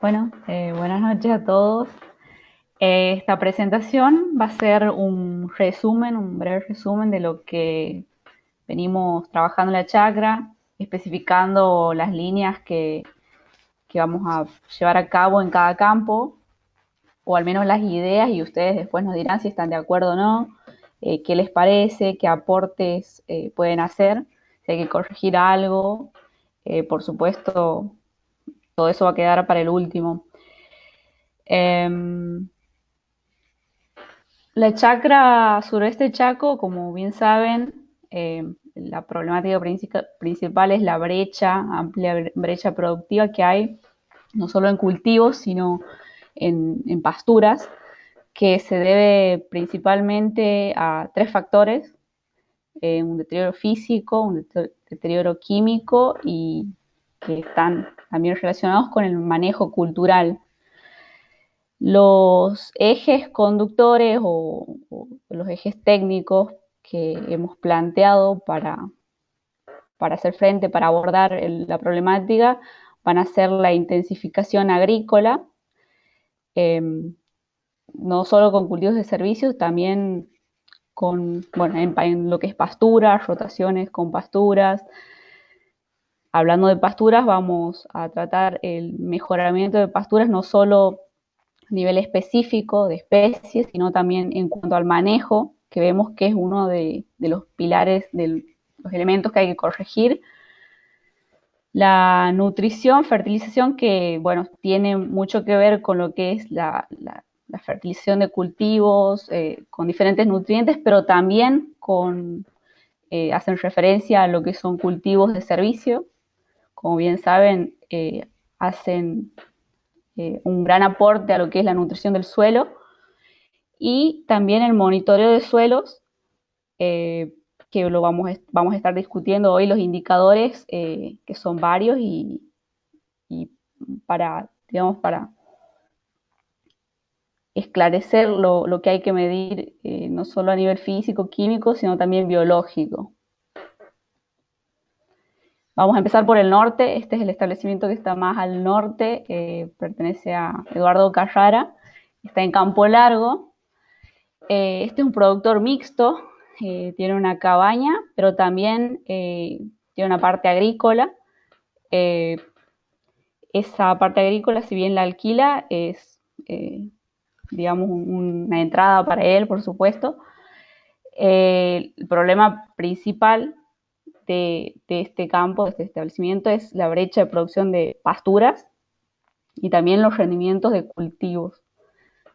Buenas noches a todos. Esta presentación va a ser un resumen, un breve resumen de lo que venimos trabajando en la chacra, especificando las líneas que vamos a llevar a cabo en cada campo, o al menos las ideas, y ustedes después nos dirán si están de acuerdo o no, qué les parece, qué aportes pueden hacer, si hay que corregir algo. Por supuesto, todo eso va a quedar para el último. Em, La chacra suroeste Chaco, como bien saben, la problemática principal es la brecha, amplia brecha productiva que hay, no solo en cultivos, sino en pasturas, que se debe principalmente a tres factores: un deterioro físico, un deterioro químico y que están también relacionados con el manejo cultural. Los ejes conductores o los ejes técnicos que hemos planteado para hacer frente, para abordar la problemática, van a ser la intensificación agrícola, eh, no solo con cultivos de servicios, también con, bueno, en lo que es pasturas, rotaciones con pasturas. Hablando de pasturas, vamos a tratar el mejoramiento de pasturas no solo nivel específico de especies, sino también en cuanto al manejo, que vemos que es uno de los pilares, de los elementos que hay que corregir. La nutrición, fertilización, que bueno, tiene mucho que ver con lo que es la fertilización de cultivos, con diferentes nutrientes, pero también hacen referencia a lo que son cultivos de servicio. Como bien saben, hacen un gran aporte a lo que es la nutrición del suelo, y también el monitoreo de suelos, que vamos a estar discutiendo hoy, los indicadores, que son varios y digamos, para esclarecer lo que hay que medir, no solo a nivel físico, químico, sino también biológico. Vamos a empezar por el norte. Este es el establecimiento que está más al norte, pertenece a Eduardo Carrara, está en Campo Largo. Este es un productor mixto, tiene una cabaña, pero también tiene una parte agrícola. Eh, Esa parte agrícola, si bien la alquila, es, digamos, una entrada para él, por supuesto. El problema principal de este campo, de este establecimiento, es la brecha de producción de pasturas y también los rendimientos de cultivos,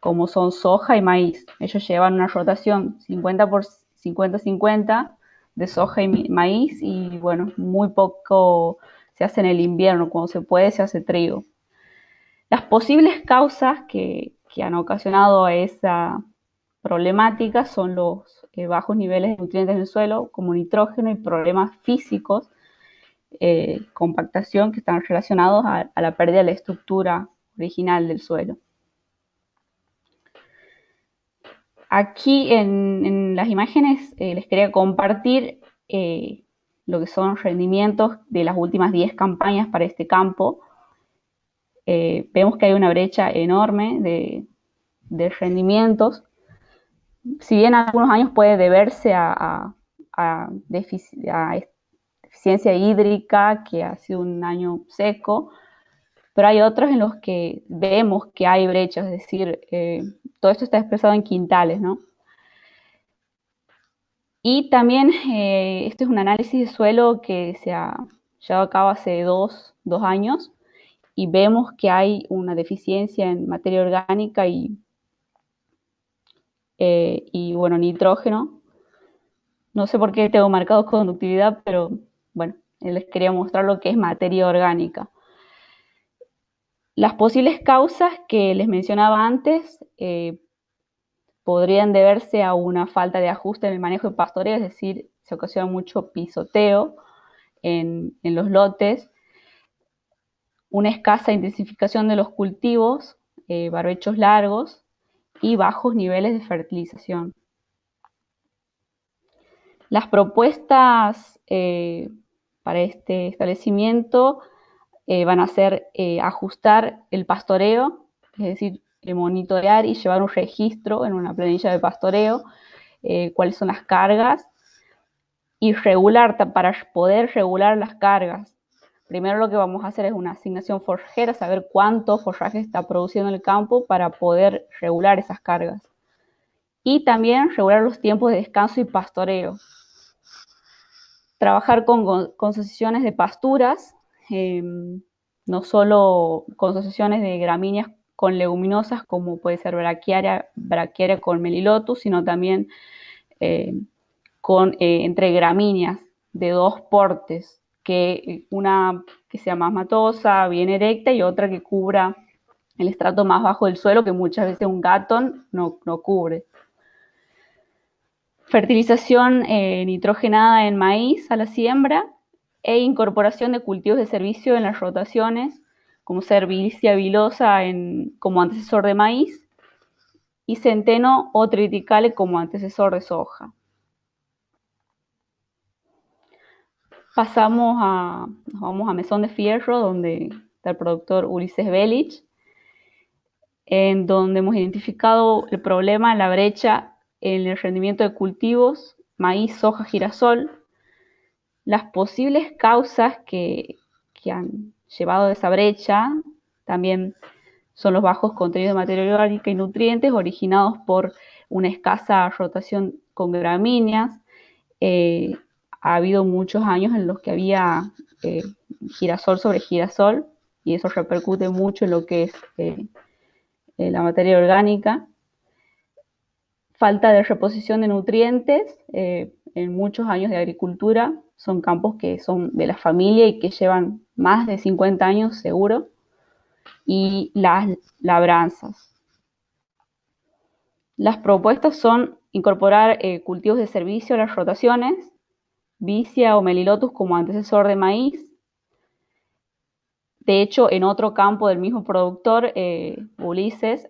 como son soja y maíz. Ellos llevan una rotación 50 por 50-50 de soja y maíz, y bueno, muy poco se hace en el invierno, cuando se puede se hace trigo. Las posibles causas que han ocasionado esa problemática son los bajos niveles de nutrientes en el suelo, como nitrógeno, y problemas físicos, compactación, que están relacionados a la pérdida de la estructura original del suelo. Aquí en las imágenes les quería compartir lo que son rendimientos de las últimas 10 campañas para este campo. Vemos que hay una brecha enorme de rendimientos. Si bien algunos años puede deberse a deficiencia hídrica, que ha sido un año seco, pero hay otros en los que vemos que hay brechas, es decir, todo esto está expresado en quintales, ¿no? Y también este es un análisis de suelo que se ha llevado a cabo hace dos años, y vemos que hay una deficiencia en materia orgánica y bueno, nitrógeno. No sé por qué tengo marcado conductividad, pero bueno, les quería mostrar lo que es materia orgánica. Las posibles causas que les mencionaba antes podrían deberse a una falta de ajuste en el manejo de pastoreo, es decir, se ocasiona mucho pisoteo en los lotes, una escasa intensificación de los cultivos, barbechos largos y bajos niveles de fertilización. Las propuestas para este establecimiento van a ser ajustar el pastoreo, es decir, monitorear y llevar un registro en una planilla de pastoreo, cuáles son las cargas, y regular, para poder regular las cargas. Primero lo que vamos a hacer es una asignación forrajera, saber cuánto forraje está produciendo el campo para poder regular esas cargas. Y también regular los tiempos de descanso y pastoreo. Trabajar con concesiones de pasturas, no solo concesiones de gramíneas con leguminosas, como puede ser braquiaria con melilotus, sino también entre gramíneas de dos portes, que una que sea más matosa, bien erecta, y otra que cubra el estrato más bajo del suelo, que muchas veces un gatón no cubre. Fertilización nitrogenada en maíz a la siembra e incorporación de cultivos de servicio en las rotaciones, como ser Vicia vilosa como antecesor de maíz y centeno o triticale como antecesor de soja. Nos vamos a Mesón de Fierro, donde está el productor Ulises Belich, en donde hemos identificado el problema, la brecha en el rendimiento de cultivos, maíz, soja, girasol, las posibles causas que han llevado a esa brecha. También son los bajos contenidos de materia orgánica y nutrientes originados por una escasa rotación con gramíneas. Ha habido muchos años en los que había girasol sobre girasol, y eso repercute mucho en lo que es la materia orgánica. Falta de reposición de nutrientes en muchos años de agricultura. Son campos que son de la familia y que llevan más de 50 años seguro. Y las labranzas. Las propuestas son incorporar cultivos de servicio a las rotaciones, Vicia o Melilotus como antecesor de maíz. De hecho, en otro campo del mismo productor, Ulises,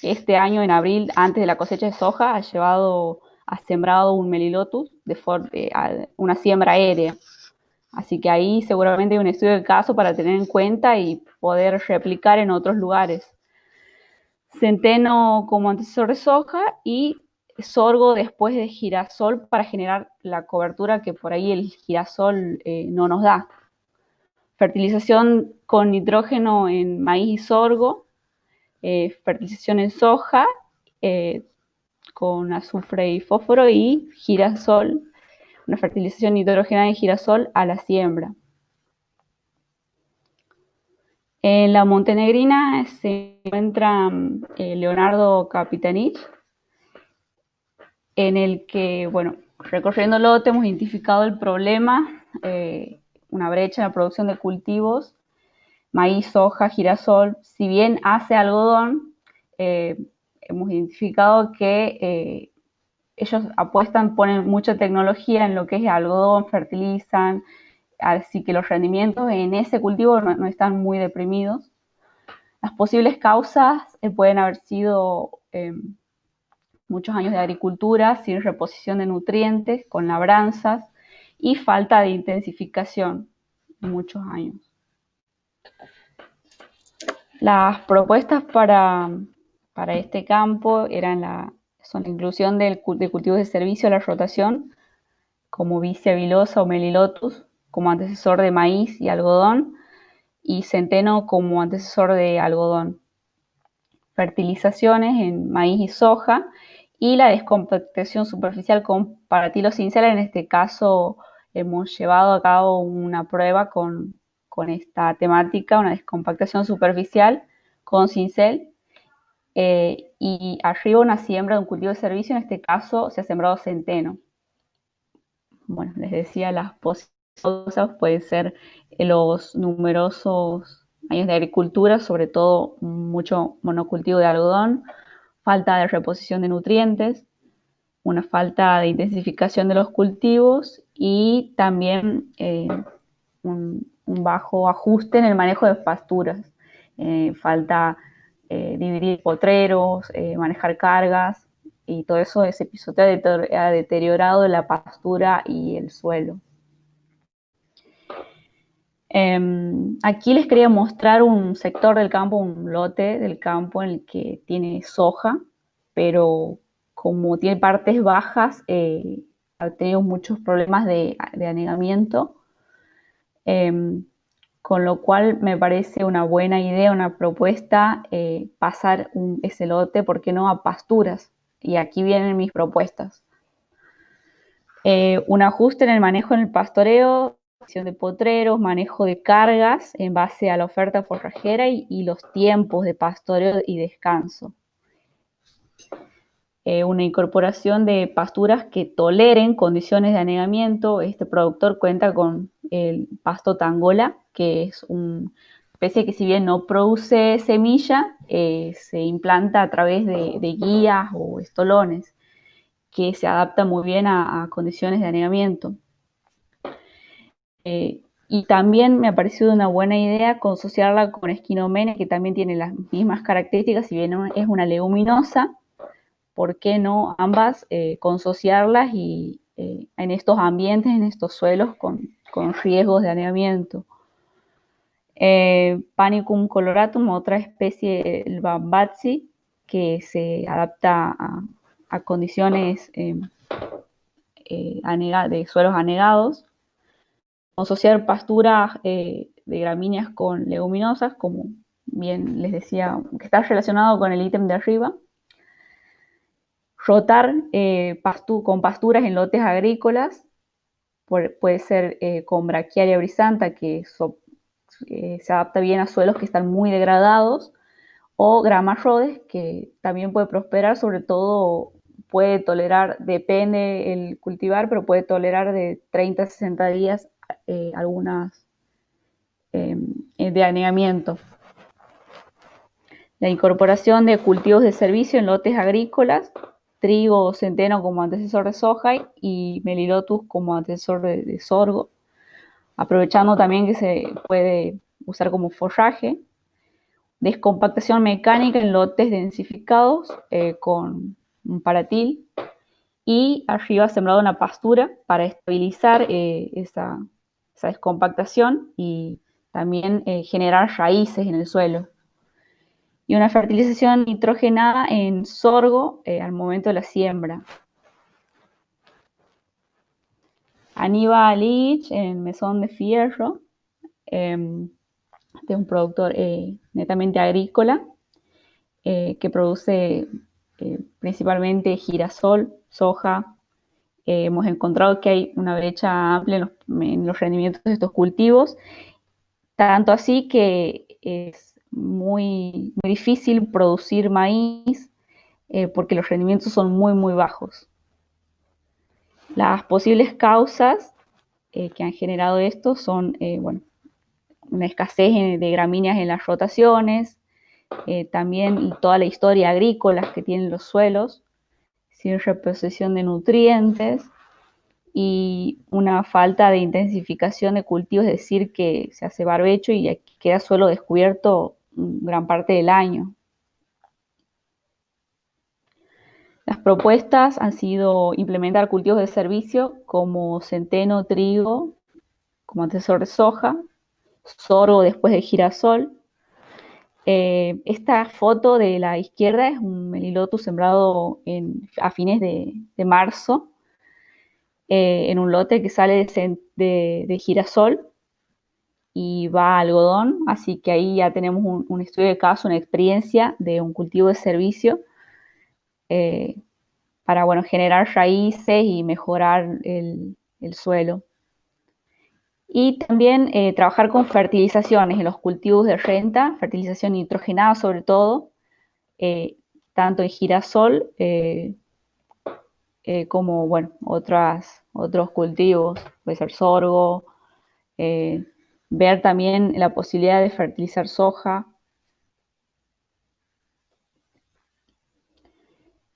este año en abril, antes de la cosecha de soja, ha sembrado un Melilotus una siembra aérea. Así que ahí seguramente hay un estudio de caso para tener en cuenta y poder replicar en otros lugares. Centeno como antecesor de soja y sorgo después de girasol para generar la cobertura que por ahí el girasol no nos da. Fertilización con nitrógeno en maíz y sorgo, fertilización en soja con azufre y fósforo, y girasol, una fertilización nitrogenada en girasol a la siembra. En la montenegrina se encuentra Leonardo Capitanich, en el que, bueno, recorriendo el lote hemos identificado el problema, una brecha en la producción de cultivos, maíz, soja, girasol. Si bien hace algodón, hemos identificado que ellos ponen mucha tecnología en lo que es algodón, fertilizan, así que los rendimientos en ese cultivo no están muy deprimidos. Las posibles causas pueden haber sido muchos años de agricultura sin reposición de nutrientes, con labranzas y falta de intensificación, muchos años. Las propuestas para este campo son la inclusión de cultivos de servicio a la rotación, como Vicia vilosa o Melilotus, como antecesor de maíz y algodón, y centeno como antecesor de algodón. Fertilizaciones en maíz y soja, y la descompactación superficial con paratilo-cincel. En este caso hemos llevado a cabo una prueba con esta temática, una descompactación superficial con cincel, y arriba una siembra de un cultivo de servicio. En este caso se ha sembrado centeno. Bueno, les decía, las posibles causas pueden ser los numerosos años de agricultura, sobre todo mucho monocultivo de algodón, falta de reposición de nutrientes, una falta de intensificación de los cultivos, y también un bajo ajuste en el manejo de pasturas. Falta dividir potreros, manejar cargas, y todo eso, ese episodio ha deteriorado la pastura y el suelo. Aquí les quería mostrar un sector del campo, un lote del campo en el que tiene soja, pero como tiene partes bajas, ha tenido muchos problemas de anegamiento, em, con lo cual me parece una buena idea, una propuesta, pasar ese lote, ¿por qué no?, a pasturas. Y aquí vienen mis propuestas. Un ajuste en el manejo en el pastoreo, de potreros, manejo de cargas en base a la oferta forrajera y los tiempos de pastoreo y descanso. Una incorporación de pasturas que toleren condiciones de anegamiento. Este productor cuenta con el pasto tangola, que es una especie que, si bien no produce semilla, se implanta a través de guías o estolones, que se adapta muy bien a condiciones de anegamiento. Y también me ha parecido una buena idea consociarla con Esquinomene, que también tiene las mismas características, si bien es una leguminosa, ¿por qué no ambas consociarlas y en estos ambientes, en estos suelos con riesgos de anegamiento? Panicum coloratum, otra especie, el bambatsi, que se adapta a condiciones de suelos anegados. Asociar pasturas de gramíneas con leguminosas, como bien les decía, que está relacionado con el ítem de arriba. Rotar con pasturas en lotes agrícolas, puede ser con Brachiaria brisanta, que se adapta bien a suelos que están muy degradados, o Grama Rhodes, que también puede prosperar, sobre todo puede tolerar, depende el cultivar, pero puede tolerar de 30 a 60 días algunas de anegamiento. La incorporación de cultivos de servicio en lotes agrícolas, trigo o centeno como antecesor de soja y Melilotus como antecesor de sorgo, aprovechando también que se puede usar como forraje. Descompactación mecánica en lotes densificados con un paratil, y arriba sembrado una pastura para estabilizar esa descompactación y también generar raíces en el suelo. Y una fertilización nitrogenada en sorgo al momento de la siembra. Aníbal Lich en Mesón de Fierro, este es un productor netamente agrícola, que produce principalmente girasol, soja. Hemos encontrado que hay una brecha amplia en los rendimientos de estos cultivos, tanto así que es muy difícil producir maíz porque los rendimientos son muy bajos. Las posibles causas que han generado esto son, una escasez de gramíneas en las rotaciones, también toda la historia agrícola que tienen los suelos, sin reposición de nutrientes y una falta de intensificación de cultivos, es decir, que se hace barbecho y aquí queda suelo descubierto gran parte del año. Las propuestas han sido implementar cultivos de servicio como centeno, trigo, como antecesor de soja, sorgo después de girasol. Esta foto de la izquierda es un Melilotus sembrado a fines de marzo, en un lote que sale de girasol y va a algodón, así que ahí ya tenemos un estudio de caso, una experiencia de un cultivo de servicio para generar raíces y mejorar el suelo. Y también trabajar con fertilizaciones en los cultivos de renta, fertilización nitrogenada sobre todo, tanto en girasol como otros cultivos, puede ser sorgo, ver también la posibilidad de fertilizar soja.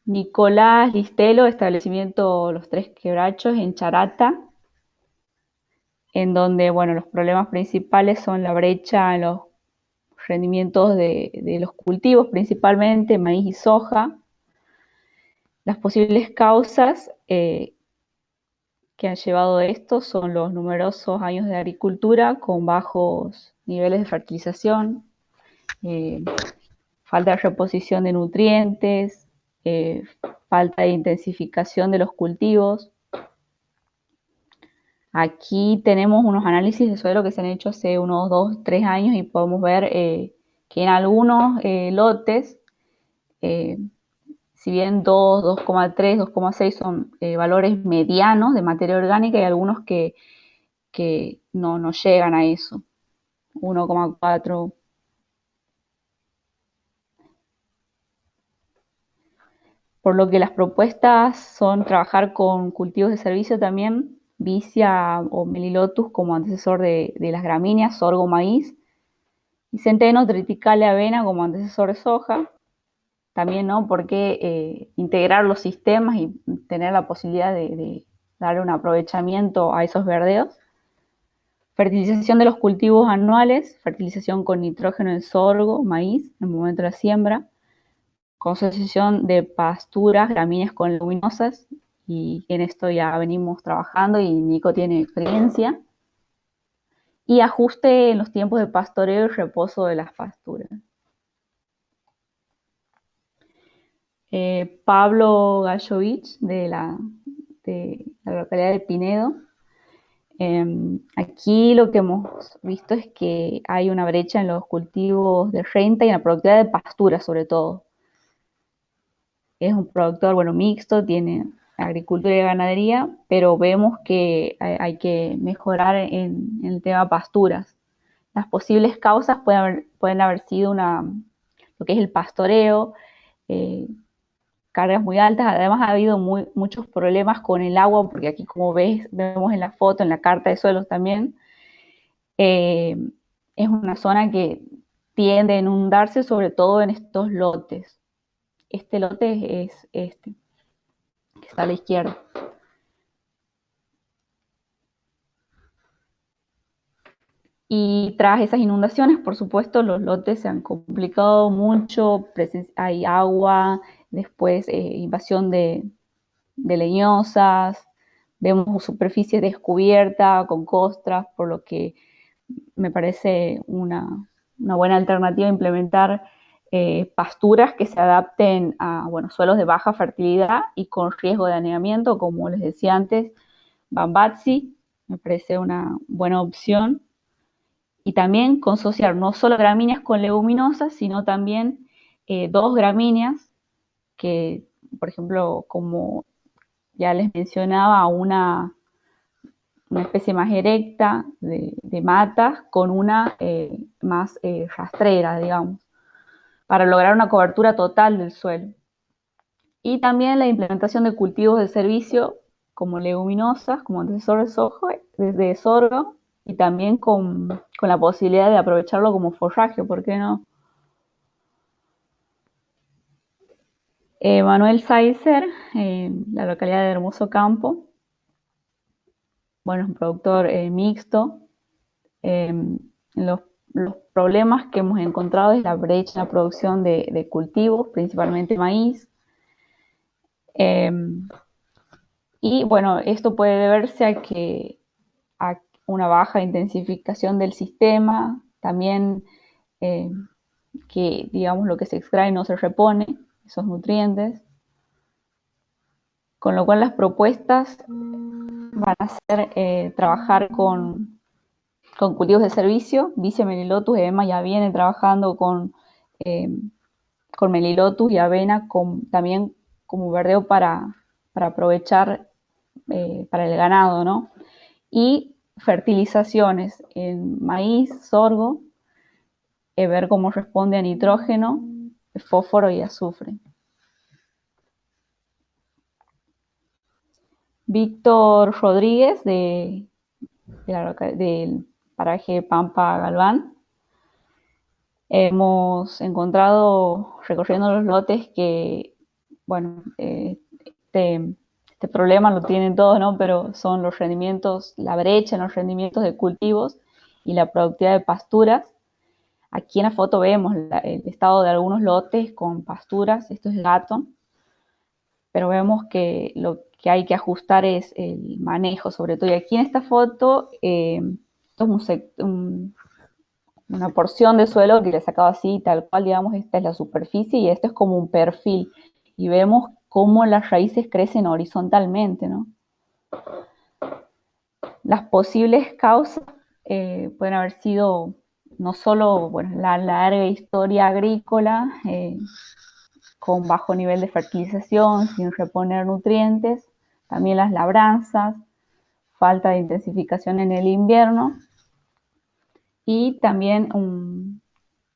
Nicolás Listelo, establecimiento Los Tres Quebrachos en Charata, en donde los problemas principales son la brecha en los rendimientos de los cultivos, principalmente maíz y soja. Las posibles causas que han llevado esto son los numerosos años de agricultura con bajos niveles de fertilización, eh, falta de reposición de nutrientes, falta de intensificación de los cultivos. Aquí tenemos unos análisis de suelo que se han hecho hace unos 2, 3 años y podemos ver que en algunos lotes, si bien 2, 2,3, 2,6 son valores medianos de materia orgánica, hay algunos que no llegan a eso, 1,4. Por lo que las propuestas son trabajar con cultivos de servicio también, Vicia o Melilotus como antecesor de las gramíneas, sorgo, maíz, y Centeno, Triticale, avena como antecesor de soja. También, ¿no? Porque integrar los sistemas y tener la posibilidad de dar un aprovechamiento a esos verdeos. Fertilización de los cultivos anuales, fertilización con nitrógeno en sorgo, maíz, en el momento de la siembra, conservación de pasturas, gramíneas con leguminosas, y en esto ya venimos trabajando y Nico tiene experiencia, y ajuste en los tiempos de pastoreo y reposo de las pasturas. Pablo Gallovich, de la localidad de Pinedo. Aquí lo que hemos visto es que hay una brecha en los cultivos de renta y en la productividad de pasturas sobre todo. Es un productor, bueno, mixto, tiene agricultura y ganadería, pero vemos que hay que mejorar en el tema pasturas. Las posibles causas pueden haber sido lo que es el pastoreo, eh, cargas muy altas. Además ha habido muchos problemas con el agua, porque aquí como vemos en la foto, en la carta de suelos también, eh, es una zona que tiende a inundarse, sobre todo en estos lotes. Este lote es este, que está a la izquierda. Y tras esas inundaciones, por supuesto, los lotes se han complicado mucho, hay agua, después invasión de leñosas, vemos superficie descubierta con costras, por lo que me parece una buena alternativa implementar pasturas que se adapten a bueno, suelos de baja fertilidad y con riesgo de anegamiento, como les decía antes, Bambatsi, me parece una buena opción. Y también consociar no solo gramíneas con leguminosas, sino también dos gramíneas que, por ejemplo, como ya les mencionaba, una especie más erecta de matas con una más rastrera, digamos, para lograr una cobertura total del suelo. Y también la implementación de cultivos de servicio como leguminosas, como antecesor de sorgo, y también con la posibilidad de aprovecharlo como forraje, ¿por qué no? Manuel Saizer, en la localidad de Hermoso Campo, bueno, es un productor mixto. Eh, los problemas que hemos encontrado es la brecha en la producción de cultivos, principalmente maíz. Eh, y bueno, esto puede deberse a una baja intensificación del sistema, también eh, que digamos lo que se extrae no se repone, esos nutrientes, con lo cual las propuestas van a ser trabajar con cultivos de servicio. Vicia, Melilotus, Ema ya viene trabajando eh, con Melilotus y avena también como verdeo para aprovechar para el ganado, ¿no? Y fertilizaciones en maíz, sorgo, ver cómo responde a nitrógeno, fósforo y azufre. Víctor Rodríguez del paraje Pampa Galván. Hemos encontrado recorriendo los lotes que, bueno, este problema lo tienen todos, ¿no? Pero son los rendimientos, la brecha en los rendimientos de cultivos y la productividad de pasturas. Aquí en la foto vemos el estado de algunos lotes con pasturas, esto es Gatton, pero vemos que que hay que ajustar es el manejo, sobre todo. Y aquí en esta foto, esto es una porción de suelo que le he sacado así, tal cual, digamos, esta es la superficie y esto es como un perfil. Y vemos cómo las raíces crecen horizontalmente, ¿no? Las posibles causas pueden haber sido no solo, bueno, la larga historia agrícola, con bajo nivel de fertilización, sin reponer nutrientes, también las labranzas, falta de intensificación en el invierno y también un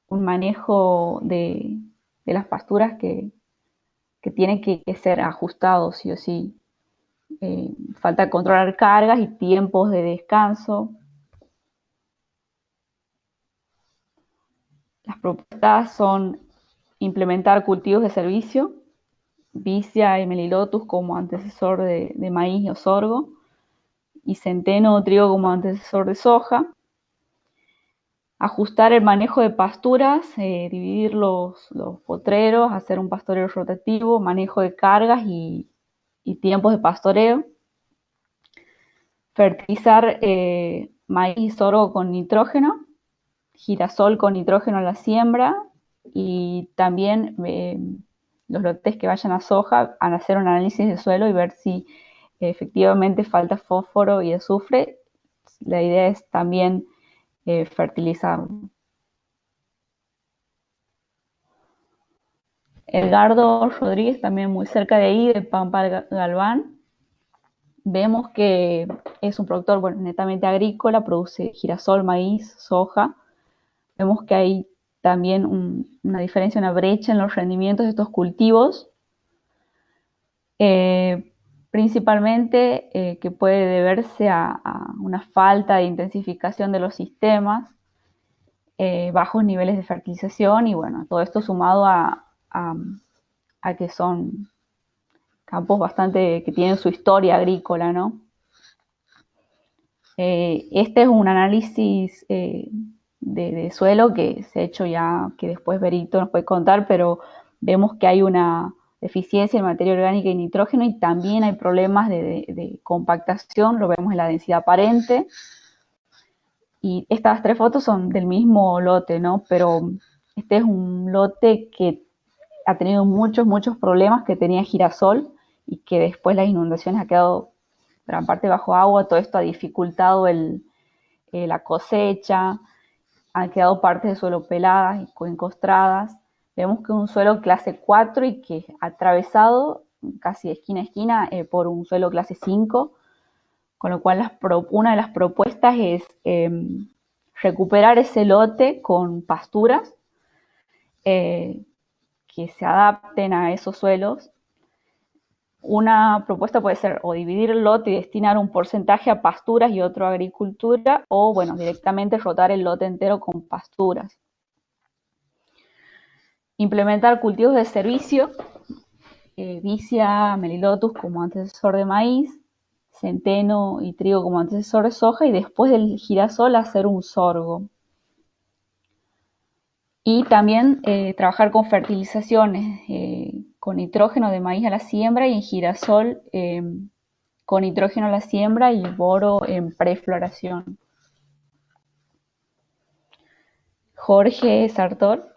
manejo de las pasturas que tiene que ser ajustado sí o sí. Falta controlar cargas y tiempos de descanso. Las propuestas son implementar cultivos de servicio, Vicia y Melilotus como antecesor de maíz o sorgo, y centeno o trigo como antecesor de soja. Ajustar el manejo de pasturas, dividir los potreros, hacer un pastoreo rotativo, manejo de cargas y tiempos de pastoreo. Fertilizar maíz y sorgo con nitrógeno, girasol con nitrógeno a la siembra y también los lotes que vayan a soja a hacer un análisis de suelo y ver si efectivamente falta fósforo y azufre. La idea es también fertilizarlo. Edgardo Rodríguez, también muy cerca de ahí, de Pampa Galván. Vemos que es un productor, bueno, netamente agrícola, produce girasol, maíz, soja. Vemos que hay también una diferencia, una brecha en los rendimientos de estos cultivos, principalmente que puede deberse a una falta de intensificación de los sistemas, bajos niveles de fertilización y bueno, todo esto sumado a que son campos bastante que tienen su historia agrícola, ¿no? Este es un análisis de suelo que se ha hecho ya, que después Berito nos puede contar, pero vemos que hay una deficiencia en materia orgánica y nitrógeno y también hay problemas de compactación, lo vemos en la densidad aparente. Y estas tres fotos son del mismo lote, ¿no? Pero este es un lote que ha tenido muchos problemas, que tenía girasol y que después las inundaciones ha quedado gran parte bajo agua, todo esto ha dificultado la cosecha, han quedado partes de suelo peladas y encostradas. Vemos que es un suelo clase 4 y que es atravesado casi de esquina a esquina por un suelo clase 5, con lo cual una de las propuestas es recuperar ese lote con pasturas que se adapten a esos suelos. Una propuesta puede ser o dividir el lote y destinar un porcentaje a pasturas y otro a agricultura, o bueno, directamente rotar el lote entero con pasturas. Implementar cultivos de servicio, Vicia, Melilotus como antecesor de maíz, centeno y trigo como antecesor de soja, y después del girasol hacer un sorgo. Y también trabajar con fertilizaciones, con nitrógeno de maíz a la siembra y en girasol con nitrógeno a la siembra y boro en prefloración. Jorge Sartor,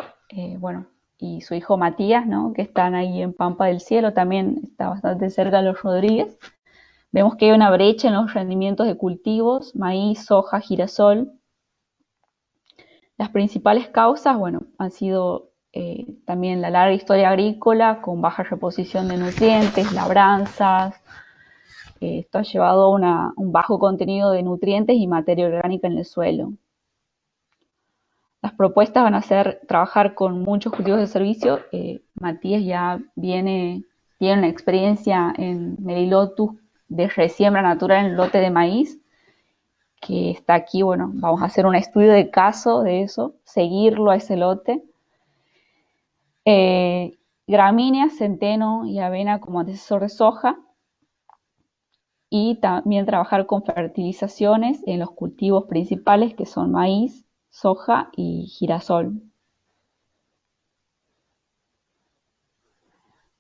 bueno, y su hijo Matías, ¿no? Que están ahí en Pampa del Cielo, también está bastante cerca de los Rodríguez. Vemos que hay una brecha en los rendimientos de cultivos, maíz, soja, girasol. Las principales causas, bueno, han sido también la larga historia agrícola con baja reposición de nutrientes, labranzas. Esto ha llevado a un bajo contenido de nutrientes y materia orgánica en el suelo. Las propuestas van a ser trabajar con muchos cultivos de servicio. Matías ya tiene una experiencia en Melilotus de resiembra natural en el lote de maíz, que está aquí. Bueno, vamos a hacer un estudio de caso de eso, seguirlo a ese lote. Gramíneas, centeno y avena como antecesor de soja, y también trabajar con fertilizaciones en los cultivos principales que son maíz, soja y girasol.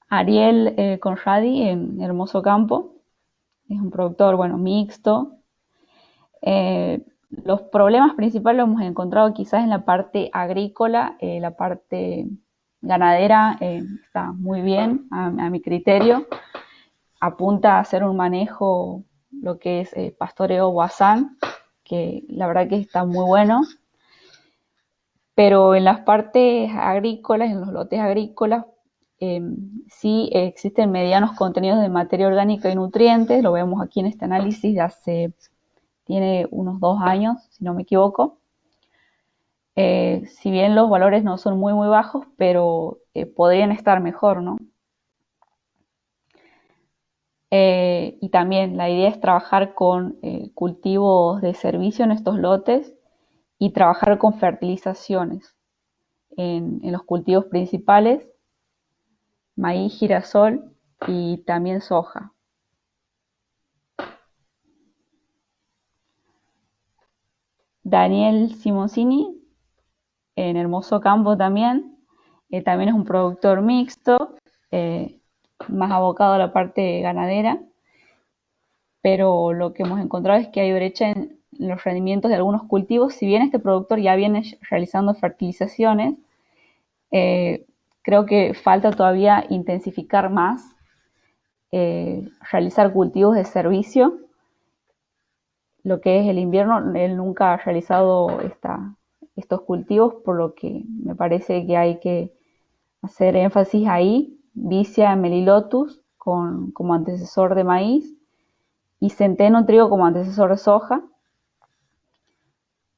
Ariel Conradi en Hermoso Campo, es un productor, bueno, mixto. Los problemas principales los hemos encontrado quizás en la parte agrícola, la parte ganadera está muy bien a mi criterio, apunta a hacer un manejo, lo que es pastoreo Guasán, que la verdad que está muy bueno, pero en las partes agrícolas, en los lotes agrícolas, eh, sí existen medianos contenidos de materia orgánica y nutrientes, lo vemos aquí en este análisis de hace, tiene unos 2 años, si no me equivoco. Si bien los valores no son muy bajos, pero podrían estar mejor, ¿no? Y también la idea es trabajar con cultivos de servicio en estos lotes y trabajar con fertilizaciones en los cultivos principales, maíz, girasol y también soja. Daniel Simoncini, en Hermoso Campo también, también es un productor mixto, más abocado a la parte ganadera, pero lo que hemos encontrado es que hay brecha en los rendimientos de algunos cultivos. Si bien este productor ya viene realizando fertilizaciones, eh, creo que falta todavía intensificar más, realizar cultivos de servicio. Lo que es el invierno, él nunca ha realizado estos cultivos, por lo que me parece que hay que hacer énfasis ahí. Vicia Melilotus como antecesor de maíz y centeno trigo como antecesor de soja.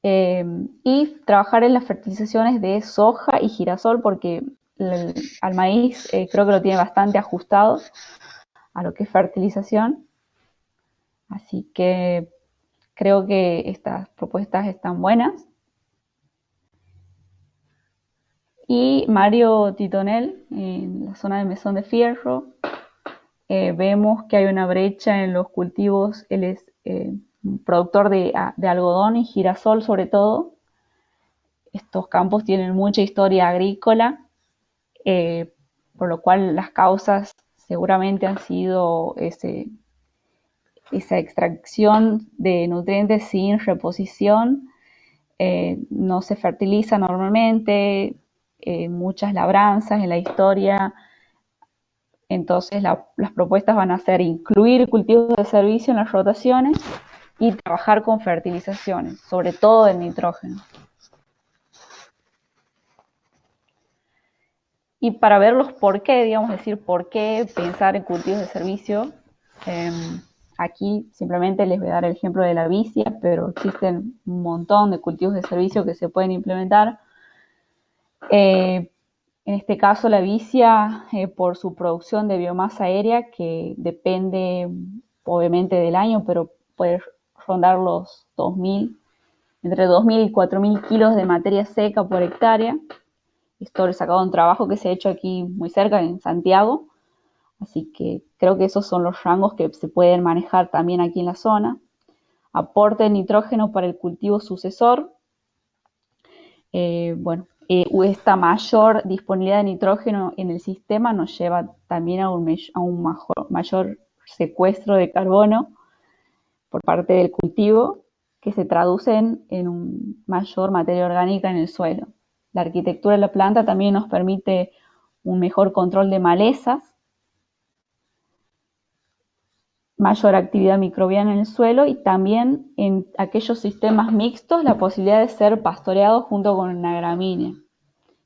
Y trabajar en las fertilizaciones de soja y girasol porque al maíz creo que lo tiene bastante ajustado a lo que es fertilización. Así que creo que estas propuestas están buenas. Y Mario Titonel, en la zona de Mesón de Fierro, vemos que hay una brecha en los cultivos. Él es productor de algodón y girasol sobre todo. Estos campos tienen mucha historia agrícola, por lo cual las causas seguramente han sido esa extracción de nutrientes sin reposición, no se fertiliza normalmente, muchas labranzas en la historia. Entonces las propuestas van a ser incluir cultivos de servicio en las rotaciones y trabajar con fertilizaciones, sobre todo el nitrógeno. Y para ver los por qué, digamos, decir por qué pensar en cultivos de servicio, eh, aquí simplemente les voy a dar el ejemplo de la vicia, pero existen un montón de cultivos de servicio que se pueden implementar. En este caso, la vicia, por su producción de biomasa aérea, que depende obviamente del año, pero puede rondar los 2.000, entre 2.000 y 4.000 kilos de materia seca por hectárea. Esto lo he sacado de un trabajo que se ha hecho aquí muy cerca, en Santiago. Así que creo que esos son los rangos que se pueden manejar también aquí en la zona. Aporte de nitrógeno para el cultivo sucesor. Esta mayor disponibilidad de nitrógeno en el sistema nos lleva también a un mayor secuestro de carbono por parte del cultivo, que se traducen en un mayor materia orgánica en el suelo. La arquitectura de la planta también nos permite un mejor control de malezas, mayor actividad microbiana en el suelo y también en aquellos sistemas mixtos la posibilidad de ser pastoreados junto con una gramínea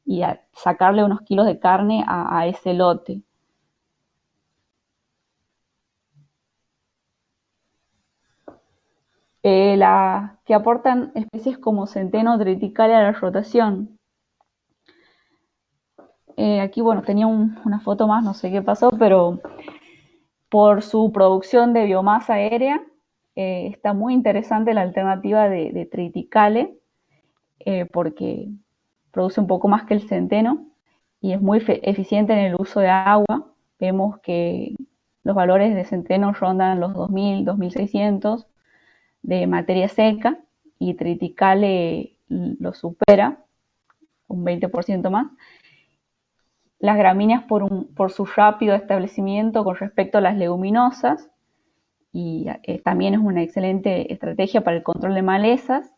y a sacarle unos kilos de carne a ese lote. Que aportan especies como centeno triticale a la rotación. Aquí, bueno, tenía una foto más, no sé qué pasó, pero por su producción de biomasa aérea, está muy interesante la alternativa de triticale, porque produce un poco más que el centeno y es muy eficiente en el uso de agua. Vemos que los valores de centeno rondan los 2.000, 2.600 de materia seca y triticale lo supera un 20% más. Las gramíneas por su rápido establecimiento con respecto a las leguminosas y también es una excelente estrategia para el control de malezas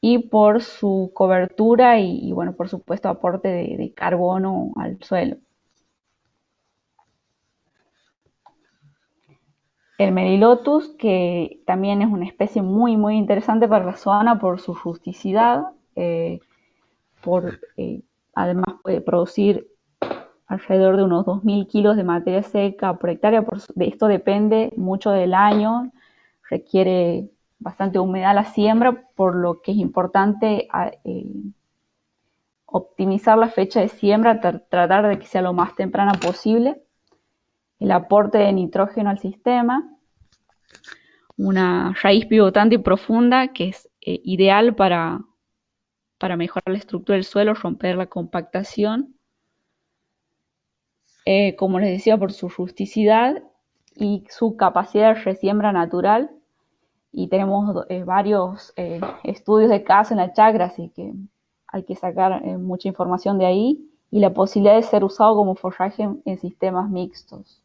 y por su cobertura y bueno, por supuesto, aporte de carbono al suelo. El Melilotus, que también es una especie muy interesante para la zona por su rusticidad, por, además puede producir alrededor de unos 2.000 kilos de materia seca por hectárea. Esto depende mucho del año, requiere bastante humedad la siembra, por lo que es importante optimizar la fecha de siembra, tratar de que sea lo más temprana posible, el aporte de nitrógeno al sistema, una raíz pivotante y profunda que es ideal para mejorar la estructura del suelo, romper la compactación, como les decía, por su rusticidad y su capacidad de resiembra natural. Y tenemos varios estudios de caso en la chacra, así que hay que sacar mucha información de ahí, y la posibilidad de ser usado como forraje en sistemas mixtos.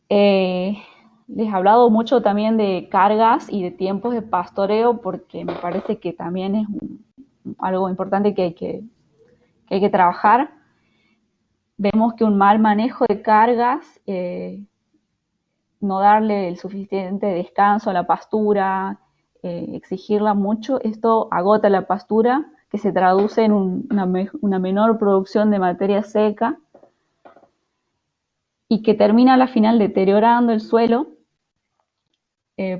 Les he hablado mucho también de cargas y de tiempos de pastoreo, porque me parece que también es algo importante que hay que trabajar. Vemos que un mal manejo de cargas, no darle el suficiente descanso a la pastura, exigirla mucho, esto agota la pastura, que se traduce en una menor producción de materia seca y que termina a la final deteriorando el suelo.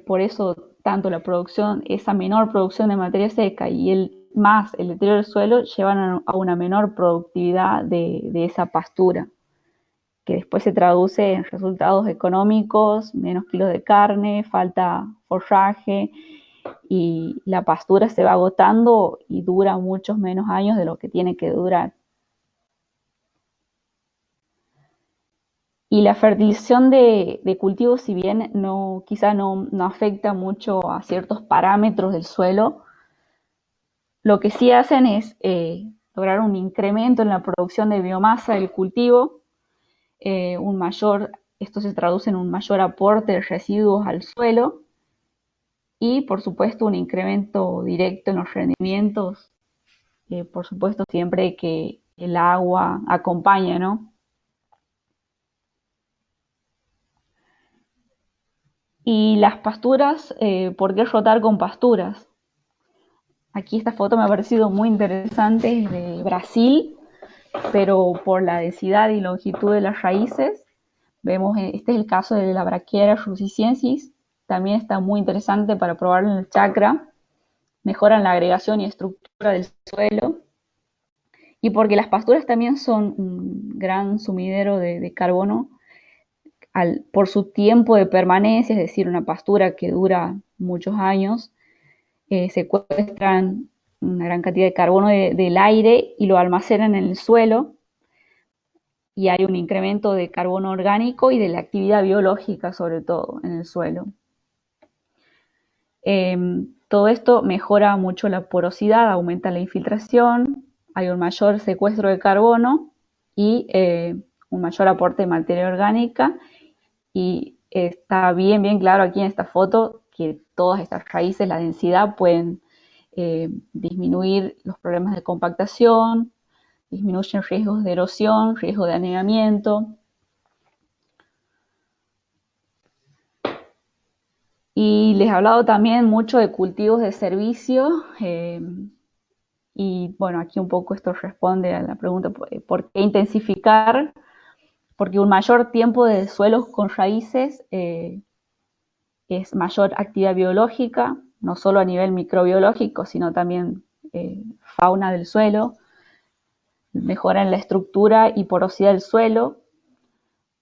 Por eso tanto la producción, esa menor producción de materia seca y el deterioro del suelo llevan a una menor productividad de esa pastura, que después se traduce en resultados económicos, menos kilos de carne, falta forraje, y la pastura se va agotando y dura muchos menos años de lo que tiene que durar. Y la fertilización de cultivos, si bien quizá no afecta mucho a ciertos parámetros del suelo, lo que sí hacen es lograr un incremento en la producción de biomasa del cultivo, esto se traduce en un mayor aporte de residuos al suelo y, por supuesto, un incremento directo en los rendimientos, por supuesto, siempre que el agua acompañe, ¿no? Y las pasturas, ¿por qué rotar con pasturas? Aquí esta foto me ha parecido muy interesante, es de Brasil, pero por la densidad y longitud de las raíces, vemos, este es el caso de la Brachiaria rusicensis, también está muy interesante para probarlo en el chakra, mejoran la agregación y estructura del suelo, y porque las pasturas también son un gran sumidero de carbono por su tiempo de permanencia, es decir, una pastura que dura muchos años, secuestran una gran cantidad de carbono del aire y lo almacenan en el suelo, y hay un incremento de carbono orgánico y de la actividad biológica, sobre todo, en el suelo. Todo esto mejora mucho la porosidad, aumenta la infiltración, hay un mayor secuestro de carbono y un mayor aporte de materia orgánica, y está bien claro aquí en esta foto que todas estas raíces, la densidad, pueden disminuir los problemas de compactación, disminuyen riesgos de erosión, riesgo de anegamiento. Y les he hablado también mucho de cultivos de servicio, y bueno, aquí un poco esto responde a la pregunta, ¿por qué intensificar? Porque un mayor tiempo de suelos con raíces es mayor actividad biológica, no solo a nivel microbiológico, sino también fauna del suelo, mejora en la estructura y porosidad del suelo,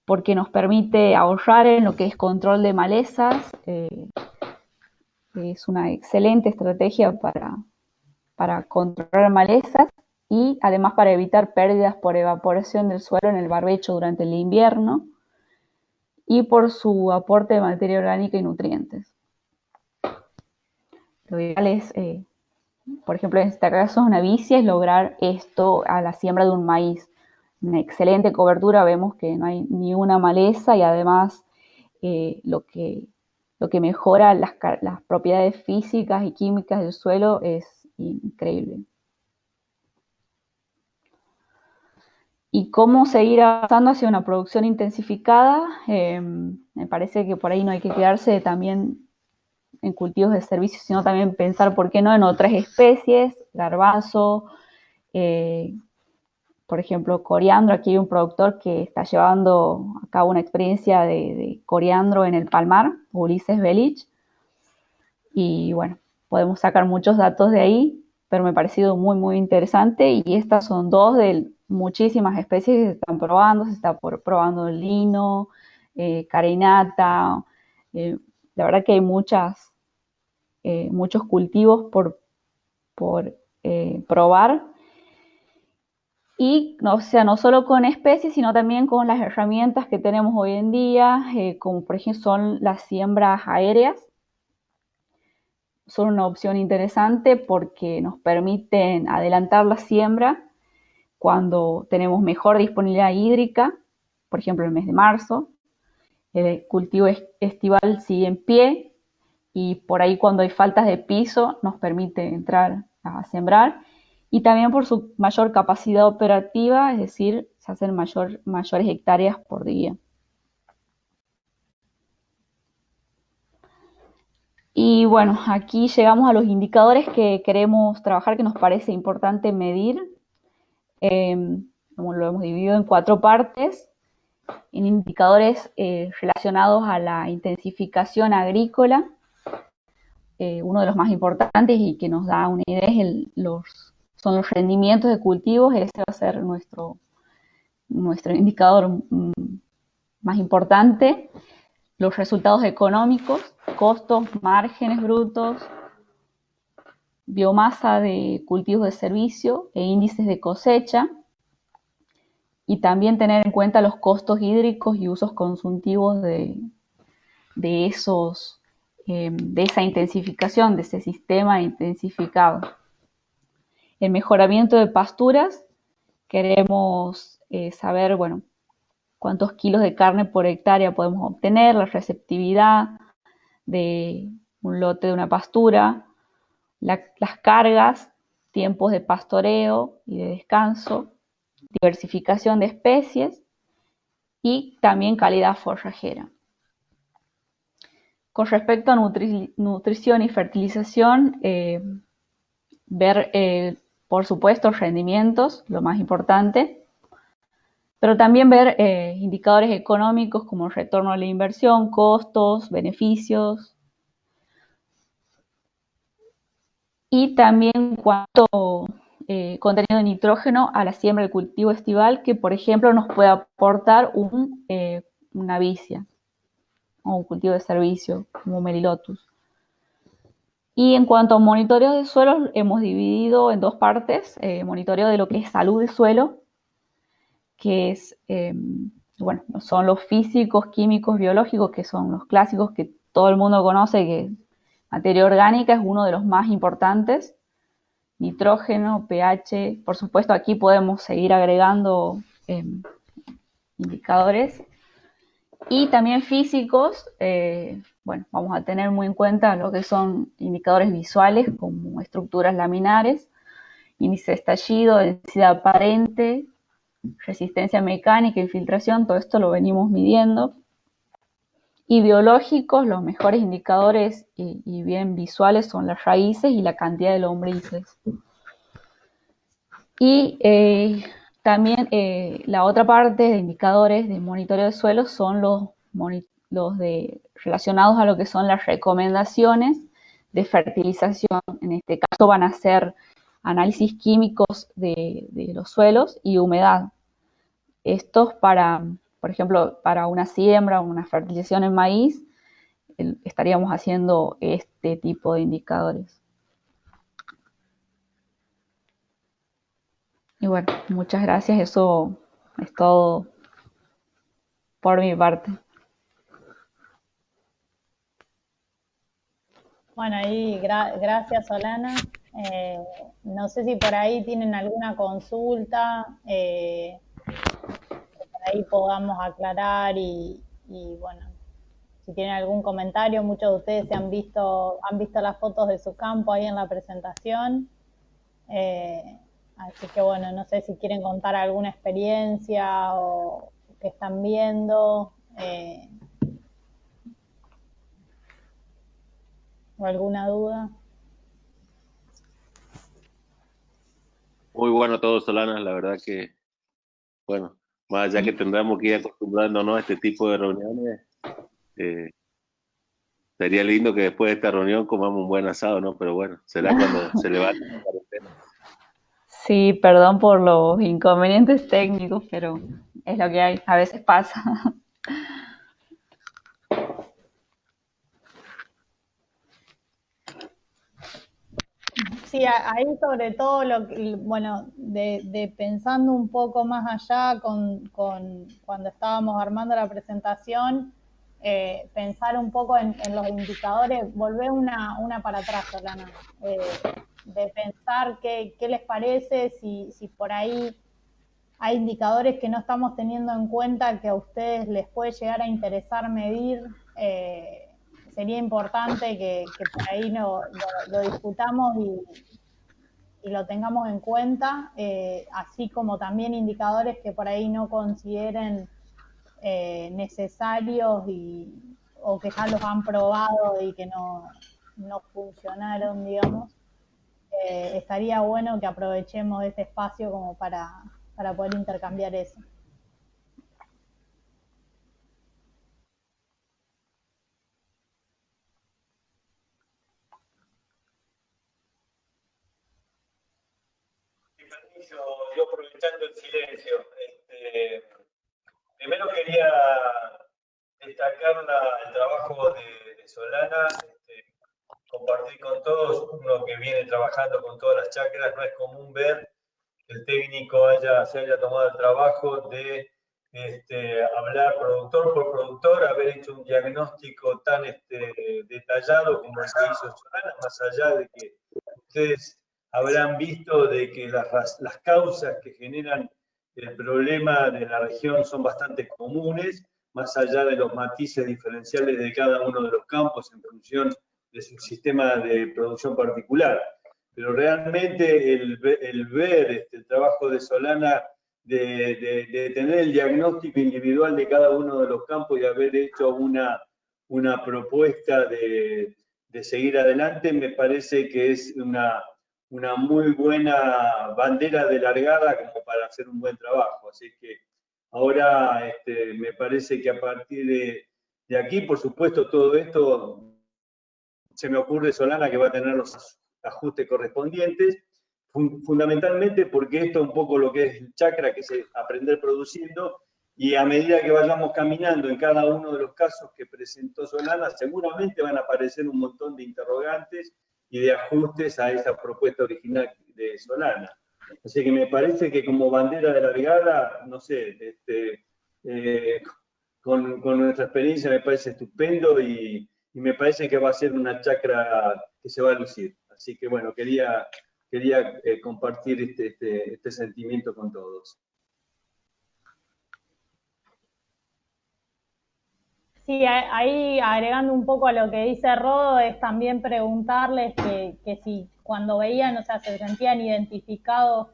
porque nos permite ahorrar en lo que es control de malezas, es una excelente estrategia para controlar malezas y además para evitar pérdidas por evaporación del suelo en el barbecho durante el invierno y por su aporte de materia orgánica y nutrientes. Lo ideal es, por ejemplo, en este caso una vicia, es lograr esto a la siembra de un maíz. una excelente cobertura, vemos que no hay ni una maleza y además lo que mejora las propiedades físicas y químicas del suelo es increíble. Y cómo seguir avanzando hacia una producción intensificada, me parece que por ahí no hay que quedarse también en cultivos de servicios, sino también pensar, ¿por qué no?, en otras especies, garbanzo, por ejemplo, coriandro. Aquí hay un productor que está llevando a cabo una experiencia de coriandro en el Palmar, Ulises Belich, y bueno, podemos sacar muchos datos de ahí, pero me ha parecido muy, muy interesante, y estas son dos de muchísimas especies que se están probando. Se está probando el lino, carinata, la verdad que hay muchos cultivos por probar, y o sea, no solo con especies, sino también con las herramientas que tenemos hoy en día, como por ejemplo son las siembras aéreas. Son una opción interesante porque nos permiten adelantar la siembra cuando tenemos mejor disponibilidad hídrica, por ejemplo el mes de marzo. El cultivo estival sigue en pie y por ahí cuando hay faltas de piso nos permite entrar a sembrar, y también por su mayor capacidad operativa, es decir, se hacen mayores hectáreas por día. Y bueno, aquí llegamos a los indicadores que queremos trabajar, que nos parece importante medir. Como lo hemos dividido en 4 partes, en indicadores relacionados a la intensificación agrícola. Uno de los más importantes y que nos da una idea son los rendimientos de cultivos. Ese va a ser nuestro indicador más importante. Los resultados económicos, costos, márgenes brutos, biomasa de cultivos de servicio e índices de cosecha, y también tener en cuenta los costos hídricos y usos consultivos de esa intensificación, de ese sistema intensificado. El mejoramiento de pasturas, queremos saber, bueno, cuántos kilos de carne por hectárea podemos obtener, la receptividad de un lote de una pastura, las cargas, tiempos de pastoreo y de descanso, diversificación de especies y también calidad forrajera. Con respecto a nutrición y fertilización, ver, por supuesto, rendimientos, lo más importante, pero también ver indicadores económicos como el retorno a la inversión, costos, beneficios, y también cuánto contenido de nitrógeno a la siembra del cultivo estival, que por ejemplo nos puede aportar una vicia o un cultivo de servicio como Melilotus. Y en cuanto a monitoreo de suelos, hemos dividido en 2 partes: monitoreo de lo que es salud de suelo, que es, bueno, son los físicos, químicos, biológicos, que son los clásicos que todo el mundo conoce, que materia orgánica es uno de los más importantes, nitrógeno, pH, por supuesto aquí podemos seguir agregando indicadores, y también físicos. Bueno, vamos a tener muy en cuenta lo que son indicadores visuales como estructuras laminares, índice de estallido, densidad aparente, resistencia mecánica, infiltración, todo esto lo venimos midiendo. Y biológicos, los mejores indicadores y bien visuales son las raíces y la cantidad de lombrices. Y también la otra parte de indicadores de monitoreo de suelos son los relacionados a lo que son las recomendaciones de fertilización. En este caso van a ser análisis químicos de los suelos y humedad. Estos por ejemplo, para una siembra o una fertilización en maíz, estaríamos haciendo este tipo de indicadores. Y bueno, muchas gracias. Eso es todo por mi parte. Bueno, ahí gracias, Solana. No sé si por ahí tienen alguna consulta. ahí podamos aclarar y bueno, si tienen algún comentario, muchos de ustedes han visto las fotos de su campo ahí en la presentación. Así que bueno, no sé si quieren contar alguna experiencia o que están viendo o alguna duda. Muy bueno todo, Solana, la verdad que, bueno, más allá que tendremos que ir acostumbrándonos a este tipo de reuniones, eh, sería lindo que después de esta reunión comamos un buen asado, ¿no? Pero bueno, será cuando se levante la cuarentena. Sí, perdón por los inconvenientes técnicos, pero es lo que hay, a veces pasa. Sí, ahí sobre todo, bueno, de pensando un poco más allá con cuando estábamos armando la presentación, pensar un poco en los indicadores, volver una para atrás, Solana, de pensar qué les parece, si por ahí hay indicadores que no estamos teniendo en cuenta que a ustedes les puede llegar a interesar medir. Sería importante que por ahí lo discutamos y lo tengamos en cuenta, así como también indicadores que por ahí no consideren necesarios o que ya los han probado y que no funcionaron, digamos. Estaría bueno que aprovechemos este espacio como para poder intercambiar eso. Permiso, yo aprovechando el silencio. Primero quería destacar el trabajo de Solana, compartir con todos, uno que viene trabajando con todas las chacras, no es común ver que el técnico se haya tomado el trabajo de hablar productor por productor, haber hecho un diagnóstico tan detallado como el que hizo Solana, más allá de que ustedes habrán visto de que las causas que generan el problema de la región son bastante comunes, más allá de los matices diferenciales de cada uno de los campos en función de su sistema de producción particular. Pero realmente el ver el trabajo de Solana, de tener el diagnóstico individual de cada uno de los campos y haber hecho una propuesta de seguir adelante, me parece que es una muy buena bandera de largada como para hacer un buen trabajo. Así que ahora me parece que a partir de aquí, por supuesto, todo esto se me ocurre, Solana, que va a tener los ajustes correspondientes, fundamentalmente porque esto es un poco lo que es el chakra, que es aprender produciendo, y a medida que vayamos caminando en cada uno de los casos que presentó Solana, seguramente van a aparecer un montón de interrogantes y de ajustes a esa propuesta original de Solana. Así que me parece que como bandera de largada, no sé, con nuestra experiencia me parece estupendo y me parece que va a ser una chacra que se va a lucir. Así que bueno, quería compartir este sentimiento con todos. Sí, ahí agregando un poco a lo que dice Rodo, es también preguntarles que si cuando veían, o sea, se sentían identificados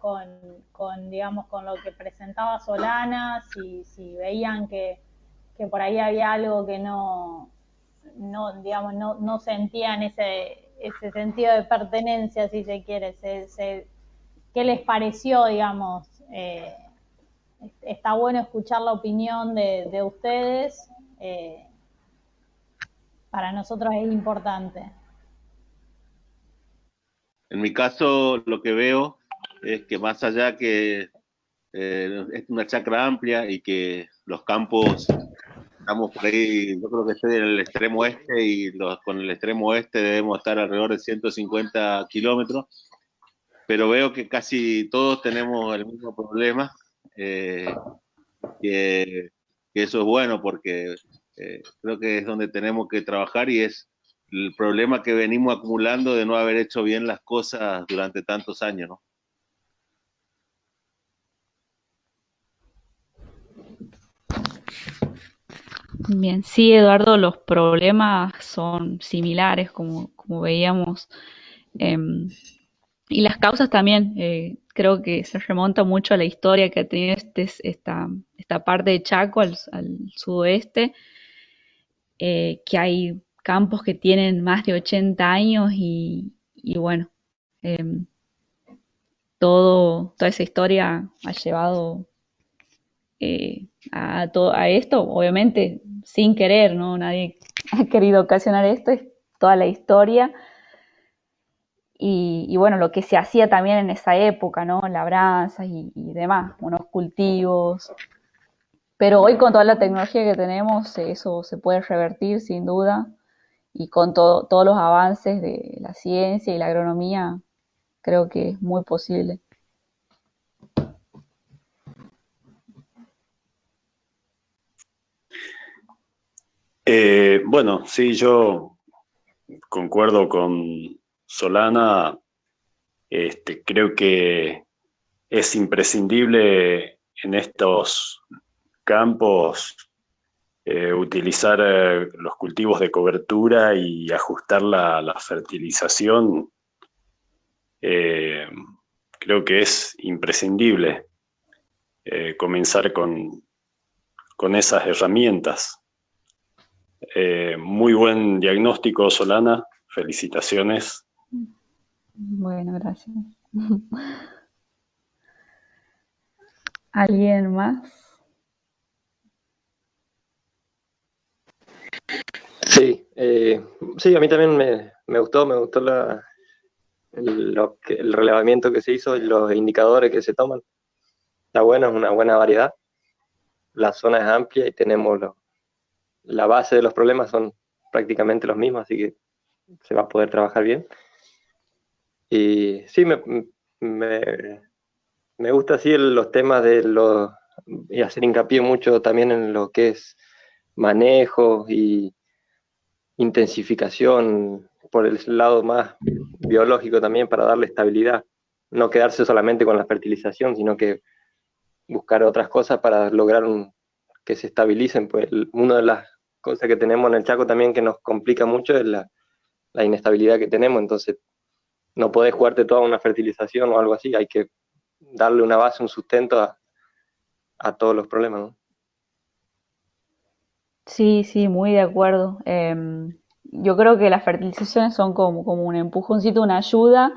digamos, con lo que presentaba Solana, si veían que por ahí había algo que digamos, no sentían ese sentido de pertenencia, si se quiere, ¿qué les pareció, digamos? Está bueno escuchar la opinión de ustedes. Para nosotros es importante. En mi caso, lo que veo es que más allá que es una chacra amplia y que los campos, estamos por ahí, yo creo que estoy en el extremo oeste y con el extremo oeste debemos estar alrededor de 150 kilómetros, pero veo que casi todos tenemos el mismo problema, que, que eso es bueno porque creo que es donde tenemos que trabajar y es el problema que venimos acumulando de no haber hecho bien las cosas durante tantos años, ¿no? Bien, sí, Eduardo, los problemas son similares, como veíamos, em, y las causas también. Creo que se remonta mucho a la historia que ha tenido esta parte de Chaco al sudoeste, que hay campos que tienen más de 80 años y bueno, em, toda esa historia ha llevado a esto, obviamente sin querer, ¿no? Nadie ha querido ocasionar esto, es toda la historia y bueno, lo que se hacía también en esa época, ¿no? Labranzas y demás, unos cultivos. Pero hoy con toda la tecnología que tenemos, eso se puede revertir sin duda y con todos los avances de la ciencia y la agronomía, creo que es muy posible. Bueno, sí, yo concuerdo con Solana. Creo que es imprescindible en estos campos utilizar los cultivos de cobertura y ajustar la fertilización. Eh, Creo que es imprescindible comenzar con esas herramientas. Muy buen diagnóstico, Solana. Felicitaciones. Bueno, gracias. ¿Alguien más? Sí, sí, a mí también me gustó el relevamiento que se hizo y los indicadores que se toman. Está bueno, es una buena variedad. La zona es amplia y tenemos la base de los problemas son prácticamente los mismos, así que se va a poder trabajar bien. Y sí, me, me gusta así los temas y hacer hincapié mucho también en lo que es manejo y intensificación por el lado más biológico también para darle estabilidad. No quedarse solamente con la fertilización, sino que buscar otras cosas para lograr que se estabilicen. Pues una de las cosas que tenemos en el Chaco también que nos complica mucho es la inestabilidad que tenemos. Entonces, no podés jugarte toda una fertilización o algo así. Hay que darle una base, un sustento a todos los problemas, ¿no? Sí, sí, muy de acuerdo. Yo creo que las fertilizaciones son como un empujoncito, una ayuda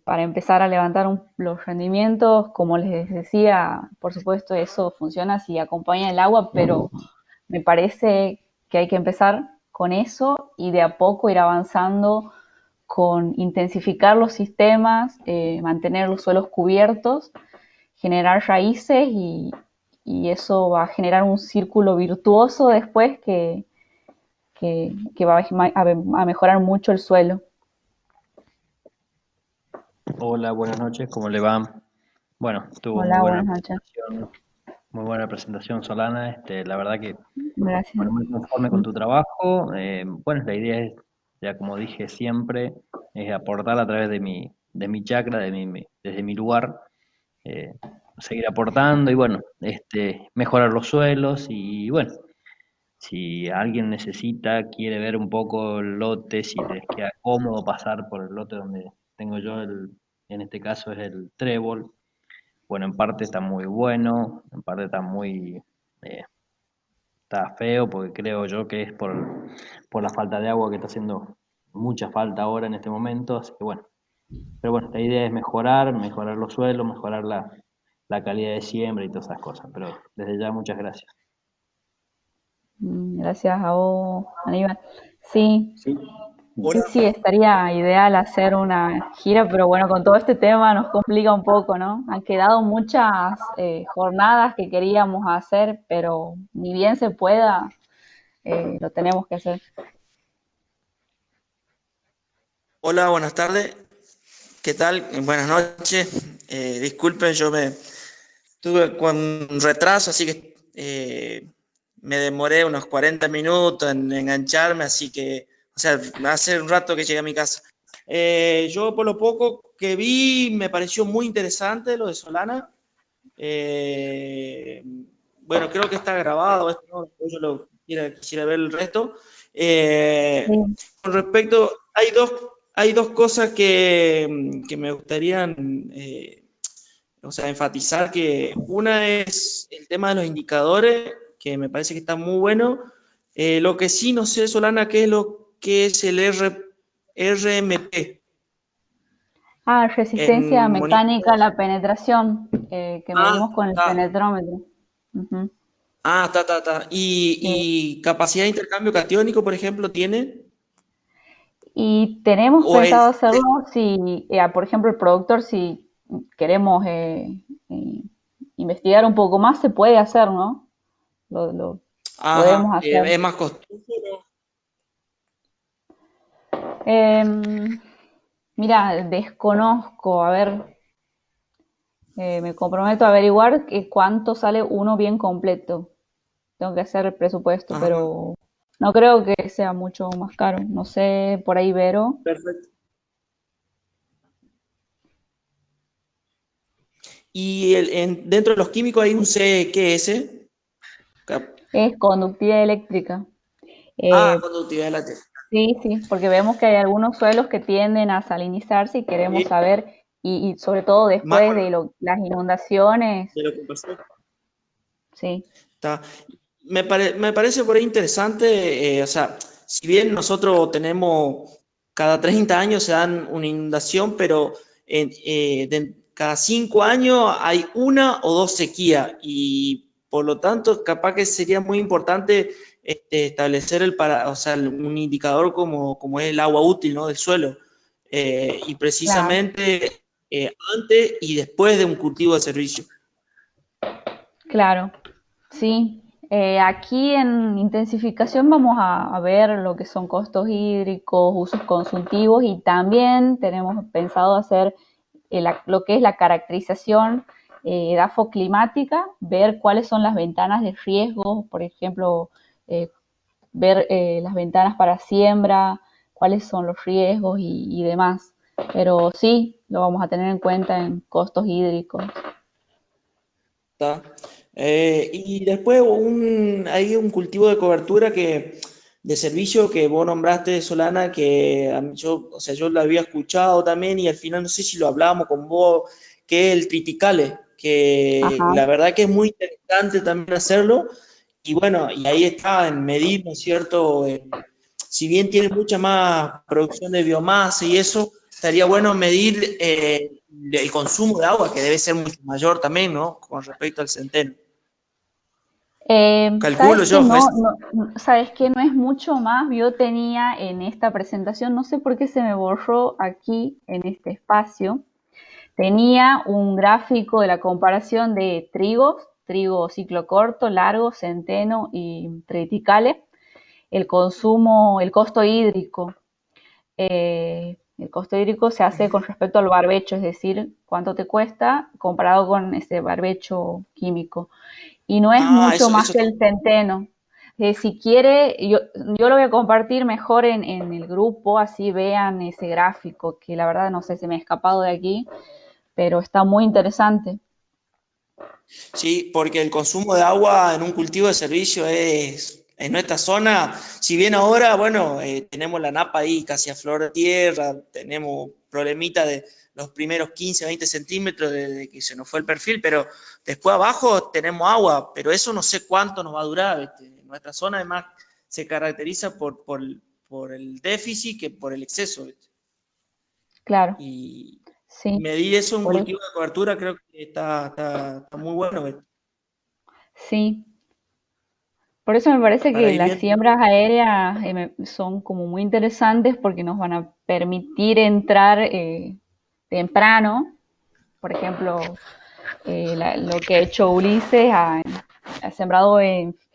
para empezar a levantar los rendimientos. Como les decía, por supuesto, eso funciona si acompaña el agua, pero me parece que hay que empezar con eso y de a poco ir avanzando con intensificar los sistemas, mantener los suelos cubiertos, generar raíces y eso va a generar un círculo virtuoso después que va a mejorar mucho el suelo. Hola, buenas noches, ¿cómo le va? Bueno, tuvo Hola, buenas noches. muy buena presentación, Solana. La verdad que, Gracias. bueno, muy conforme con tu trabajo. Bueno, la idea es, ya como dije siempre, es aportar a través de mi chakra, desde mi lugar, eh, seguir aportando y bueno, mejorar los suelos y bueno, si alguien quiere ver un poco el lote, si les queda cómodo pasar por el lote donde tengo yo, en este caso es el trébol. Bueno, en parte está muy bueno, en parte eh, está feo, porque creo yo que es por la falta de agua que está haciendo mucha falta ahora en este momento, así que bueno. Pero bueno, la idea es mejorar los suelos, mejorar la calidad de siembra y todas esas cosas. Pero desde ya, muchas gracias. Gracias a vos, Aníbal. Sí, Sí. sí, estaría ideal hacer una gira, pero bueno, con todo este tema nos complica un poco, ¿no? Han quedado muchas jornadas que queríamos hacer, pero ni bien se pueda, lo tenemos que hacer. Hola, buenas tardes. ¿Qué tal? Buenas noches. Disculpen, yo me tuve con retraso, así que me demoré unos 40 minutos en engancharme, así que, o sea, hace un rato que llegué a mi casa. Yo por lo poco que vi me pareció muy interesante lo de Solana. Bueno, creo que está grabado esto, ¿no? Yo quisiera ver el resto. Sí. Con respecto, hay dos cosas que me gustaría o sea, enfatizar, que una es el tema de los indicadores, que me parece que está muy bueno. Lo que sí no sé, Solana, qué es lo que es el RMP Resistencia en mecánica a monitores. la penetración, que medimos con el Está. penetrómetro. Ujú. Está. Sí. ¿Y capacidad de intercambio catiónico, por ejemplo, tiene? Y tenemos ¿O pensado es? hacerlo si, por ejemplo, el productor, si queremos investigar un poco más, se puede hacer, ¿no? Lo Ajá, podemos hacer. es más costoso, ¿no? Mira, desconozco, a ver, me comprometo a averiguar cuánto sale uno bien completo. Tengo que hacer el presupuesto, Ajá, pero no creo que sea mucho más caro. No sé, por ahí Vero. perfecto. Y dentro de los químicos hay un CQS. Cap- Es conductividad eléctrica. Eh, Conductividad eléctrica. sí, sí, porque vemos que hay algunos suelos que tienden a salinizarse y queremos Sí, saber, y sobre todo más después con de las inundaciones, de lo que pasó. sí, Está. Me parece por ahí interesante, o sea, si bien nosotros tenemos, cada 30 años se dan una inundación, pero cada 5 años hay una o dos sequías, y por lo tanto capaz que sería muy importante establecer o sea, un indicador como es el agua útil, ¿no?, del suelo, y claro. precisamente antes y después de un cultivo de servicio. Claro, sí. Aquí en intensificación vamos a ver lo que son costos hídricos, usos consultivos y también tenemos pensado hacer lo que es la caracterización edafoclimática, ver cuáles son las ventanas de riesgo, por ejemplo, eh, ver las ventanas para siembra, cuáles son los riesgos y demás. Pero sí, lo vamos a tener en cuenta en costos hídricos. ¿Está? Y después hay un cultivo de cobertura de servicio que vos nombraste, Solana, que yo, o sea, yo lo había escuchado también, y al final no sé si lo hablábamos con vos, que es el triticale, que Ajá. la verdad que es muy interesante también hacerlo. Y bueno, y ahí está en medir, ¿no es cierto? Si bien tiene mucha más producción de biomasa y eso, estaría bueno medir el consumo de agua, que debe ser mucho mayor también, ¿no? Con respecto al centeno. ¿Sabes Calculo que yo, no, sabes que no es mucho más? Yo tenía en esta presentación, no sé por qué se me borró aquí en este espacio, tenía un gráfico de la comparación de trigos, trigo ciclo corto, largo, centeno y triticale, el consumo, el costo hídrico. El costo hídrico se hace con respecto al barbecho, es decir, cuánto te cuesta comparado con ese barbecho químico. Y no es mucho más eso que el centeno. Si quiere, yo lo voy a compartir mejor en el grupo, así vean ese gráfico, que la verdad no sé, se me ha escapado de aquí, pero está muy interesante. sí, porque el consumo de agua en un cultivo de servicio en nuestra zona, si bien ahora, bueno, tenemos la napa ahí casi a flor de tierra, tenemos problemita de los primeros 15, 20 centímetros de que se nos fue el perfil, pero después abajo tenemos agua, pero eso no sé cuánto nos va a durar, ¿viste? Nuestra zona además se caracteriza por el déficit que por el exceso, ¿viste? Claro, Y sí, medir eso en un por eso, cultivo de cobertura creo que está muy bueno, ¿viste? sí. Por eso me parece Para que ir las viendo. siembras aéreas son como muy interesantes porque nos van a permitir entrar temprano. Por ejemplo, lo que ha hecho Ulises ha sembrado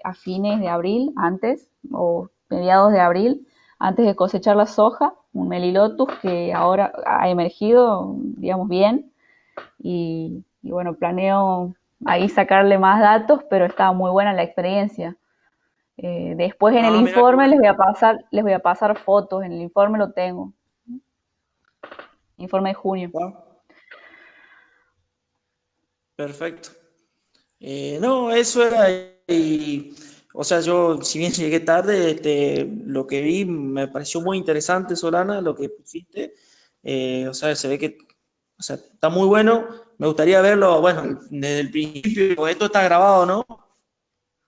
a fines de abril, antes, o mediados de abril, antes de cosechar la soja, un Melilotus que ahora ha emergido, digamos, bien, y bueno, planeo ahí sacarle más datos, pero está muy buena la experiencia. Después en el Mira qué informe bueno. les voy a pasar fotos, en el informe lo tengo, informe de junio. Wow, perfecto. No, eso era. Y o sea, yo, si bien llegué tarde, lo que vi me pareció muy interesante, Solana, lo que pusiste. O sea, se ve que, o sea, está muy bueno. Me gustaría verlo, bueno, desde el principio, porque esto está grabado, ¿no?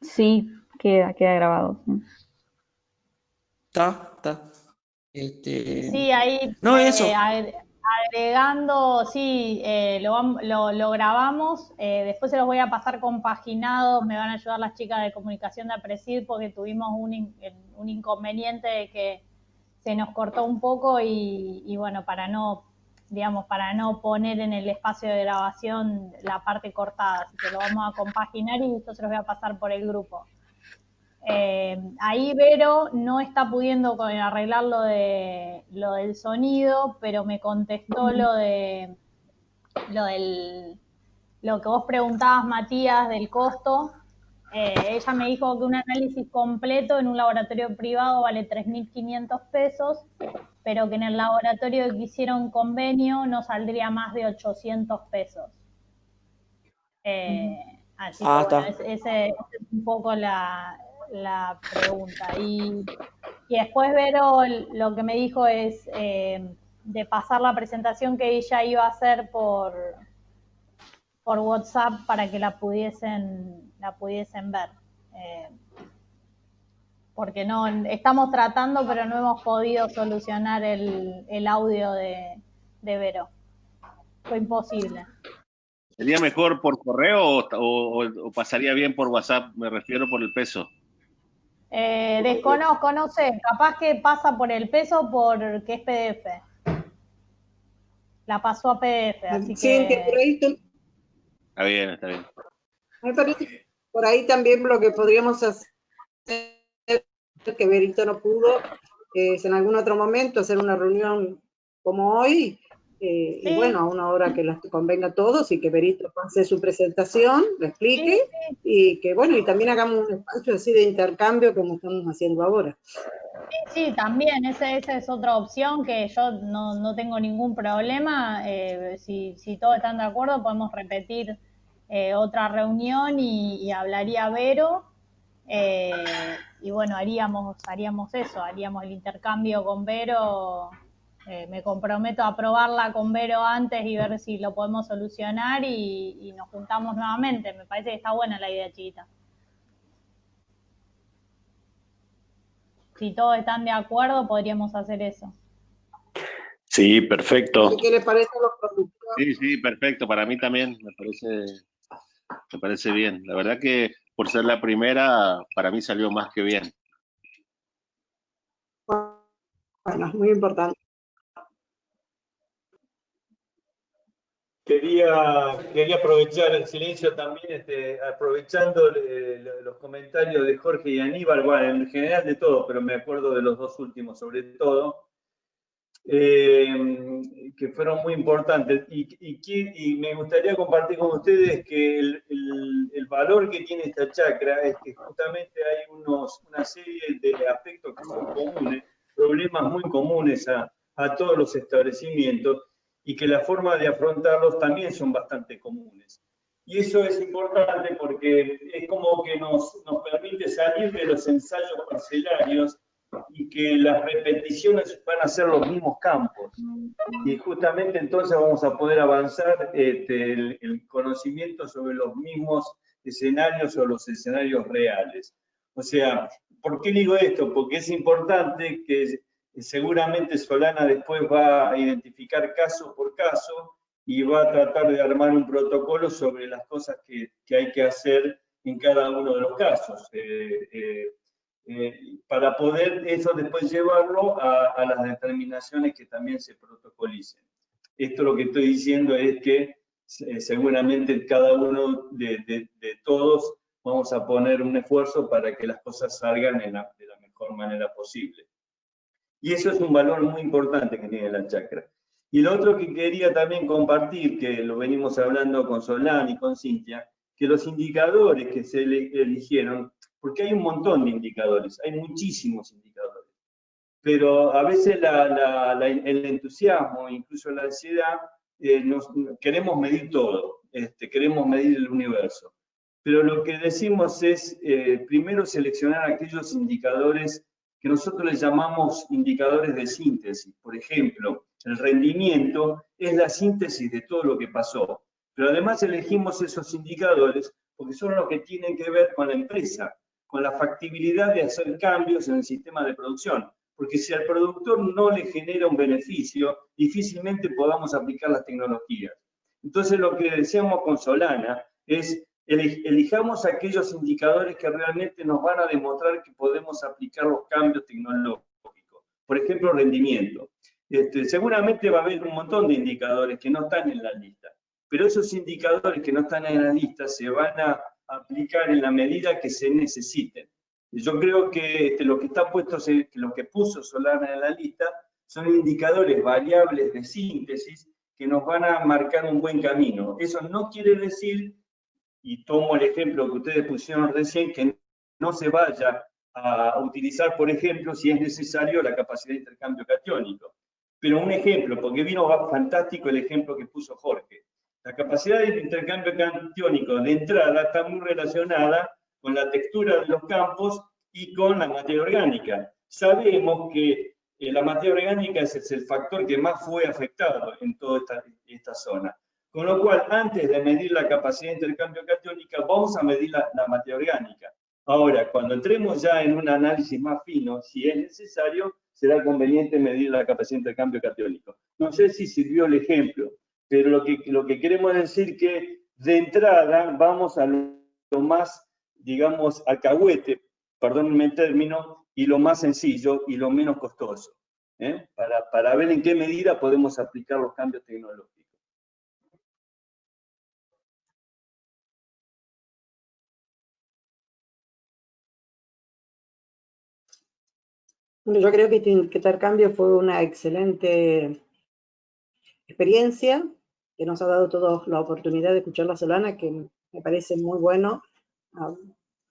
Sí, queda grabado. Sí. Está. Sí, ahí No, eso. agregando, sí, lo grabamos, después se los voy a pasar compaginados, me van a ayudar las chicas de comunicación de Apresid porque tuvimos un inconveniente de que se nos cortó un poco y bueno, para no poner en el espacio de grabación la parte cortada, así que lo vamos a compaginar y esto se los voy a pasar por el grupo. Ahí Vero no está pudiendo arreglar lo del sonido, pero me contestó lo que vos preguntabas, Matías, del costo. Ella me dijo que un análisis completo en un laboratorio privado vale 3.500 pesos, pero que en el laboratorio que hicieron convenio no saldría más de 800 pesos. Así que bueno, esa es un poco la pregunta. Y después Vero lo que me dijo es de pasar la presentación que ella iba a hacer por WhatsApp para que la pudiesen ver. Porque no estamos tratando, pero no hemos podido solucionar el audio de Vero. Fue imposible. ¿Sería mejor por correo o pasaría bien por WhatsApp? Me refiero por el peso. Desconozco, no sé, capaz que pasa por el peso porque es PDF. La pasó a PDF, así sí, que... por ahí Está bien. Me parece por ahí también lo que podríamos hacer, que Berito no pudo, es en algún otro momento hacer una reunión como hoy, sí. Y bueno, a una hora que les convenga a todos y que Berito pase su presentación, lo explique, sí. Y que bueno, y también hagamos un espacio así de intercambio como estamos haciendo ahora. Sí, también, esa es otra opción que yo no tengo ningún problema. Si todos están de acuerdo, podemos repetir otra reunión y hablaría Vero. Y bueno, haríamos eso, haríamos el intercambio con Vero. Me comprometo a probarla con Vero antes y ver si lo podemos solucionar y nos juntamos nuevamente. Me parece que está buena la idea, chiquita. Si todos están de acuerdo, podríamos hacer eso. Sí, perfecto. ¿Qué les parece a los productores? Sí, perfecto. Para mí también me parece bien. La verdad que por ser la primera, para mí salió más que bien. Bueno, es muy importante. Quería aprovechar el silencio también, aprovechando los comentarios de Jorge y Aníbal, bueno, en general de todos, pero me acuerdo de los dos últimos sobre todo, que fueron muy importantes. Y me gustaría compartir con ustedes que el valor que tiene esta chacra es que justamente hay una serie de aspectos que son comunes, problemas muy comunes a todos los establecimientos, y que la forma de afrontarlos también son bastante comunes. Y eso es importante porque es como que nos permite salir de los ensayos parcelarios y que las repeticiones van a ser los mismos campos. Y justamente entonces vamos a poder avanzar el conocimiento sobre los mismos escenarios o los escenarios reales. O sea, ¿por qué digo esto? Porque es importante que seguramente Solana después va a identificar caso por caso y va a tratar de armar un protocolo sobre las cosas que hay que hacer en cada uno de los casos. Para poder eso después llevarlo a las determinaciones que también se protocolicen. Esto lo que estoy diciendo es que seguramente cada uno de todos vamos a poner un esfuerzo para que las cosas salgan de la mejor manera posible. Y eso es un valor muy importante que tiene la chacra. Y lo otro que quería también compartir, que lo venimos hablando con Solán y con Cintia, que los indicadores que se eligieron, porque hay un montón de indicadores, hay muchísimos indicadores, pero a veces el entusiasmo, incluso la ansiedad, queremos medir todo, queremos medir el universo. pero lo que decimos es, primero seleccionar aquellos indicadores que nosotros les llamamos indicadores de síntesis. Por ejemplo, el rendimiento es la síntesis de todo lo que pasó, pero además elegimos esos indicadores porque son los que tienen que ver con la empresa, con la factibilidad de hacer cambios en el sistema de producción, porque si al productor no le genera un beneficio, difícilmente podamos aplicar las tecnologías. Entonces lo que decíamos con Solana es, elijamos aquellos indicadores que realmente nos van a demostrar que podemos aplicar los cambios tecnológicos. Por ejemplo, rendimiento. Seguramente va a haber un montón de indicadores que no están en la lista, pero esos indicadores que no están en la lista se van a aplicar en la medida que se necesiten. Yo creo que lo que está puesto, lo que puso Solana en la lista, son indicadores variables de síntesis que nos van a marcar un buen camino. Eso no quiere decir, y tomo el ejemplo que ustedes pusieron recién, que no se vaya a utilizar, por ejemplo, si es necesario, la capacidad de intercambio catiónico. Pero un ejemplo, porque vino fantástico el ejemplo que puso Jorge. La capacidad de intercambio catiónico de entrada está muy relacionada con la textura de los campos y con la materia orgánica. Sabemos que la materia orgánica es el factor que más fue afectado en toda esta zona. Con lo cual, antes de medir la capacidad de intercambio catiónica, vamos a medir la materia orgánica. Ahora, cuando entremos ya en un análisis más fino, si es necesario, será conveniente medir la capacidad de intercambio catiónico. No sé si sirvió el ejemplo, pero lo que queremos decir que de entrada vamos a lo más, digamos, alcahuete, perdónenme el término, y lo más sencillo y lo menos costoso, para ver en qué medida podemos aplicar los cambios tecnológicos. Yo creo que este intercambio fue una excelente experiencia, que nos ha dado todos la oportunidad de escuchar la Solana, que me parece muy bueno.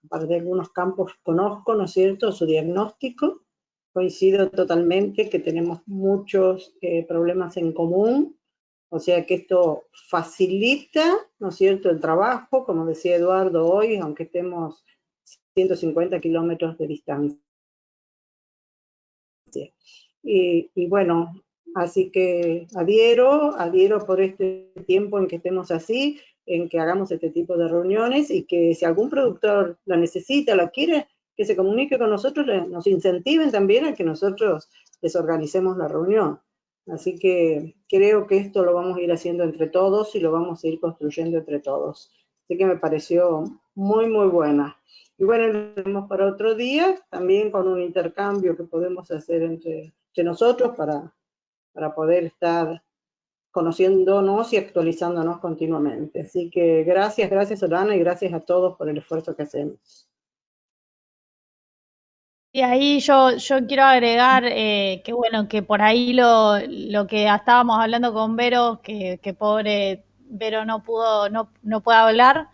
Aparte de algunos campos conozco, ¿no es cierto?, su diagnóstico. Coincido totalmente que tenemos muchos problemas en común, o sea que esto facilita, ¿no es cierto?, el trabajo, como decía Eduardo hoy, aunque estemos 150 kilómetros de distancia. Y bueno, así que adhiero por este tiempo en que estemos así, en que hagamos este tipo de reuniones, y que si algún productor la necesita, la quiere, que se comunique con nosotros, nos incentiven también a que nosotros les organicemos la reunión. Así que creo que esto lo vamos a ir haciendo entre todos y lo vamos a ir construyendo entre todos. Así que me pareció muy, muy buena. Y bueno, lo tenemos para otro día, también con un intercambio que podemos hacer entre nosotros para poder estar conociéndonos y actualizándonos continuamente. Así que gracias Solana, y gracias a todos por el esfuerzo que hacemos. Y ahí yo quiero agregar que bueno, que por ahí lo que estábamos hablando con Vero, que pobre Vero no puede hablar,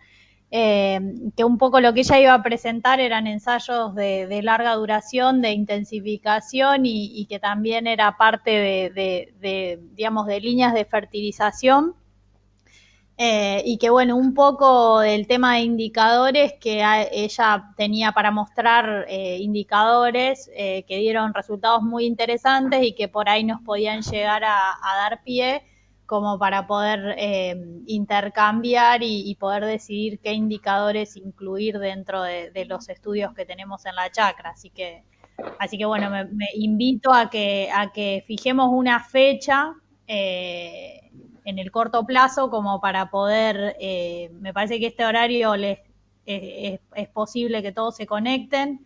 que un poco lo que ella iba a presentar eran ensayos de larga duración, de intensificación, y que también era parte digamos, de líneas de fertilización. Y que bueno, un poco del tema de indicadores, que ella tenía para mostrar indicadores que dieron resultados muy interesantes y que por ahí nos podían llegar a dar pie como para poder intercambiar y poder decidir qué indicadores incluir dentro de los estudios que tenemos en la chacra. Así que bueno, me invito a que fijemos una fecha en el corto plazo como para poder, me parece que este horario es posible que todos se conecten.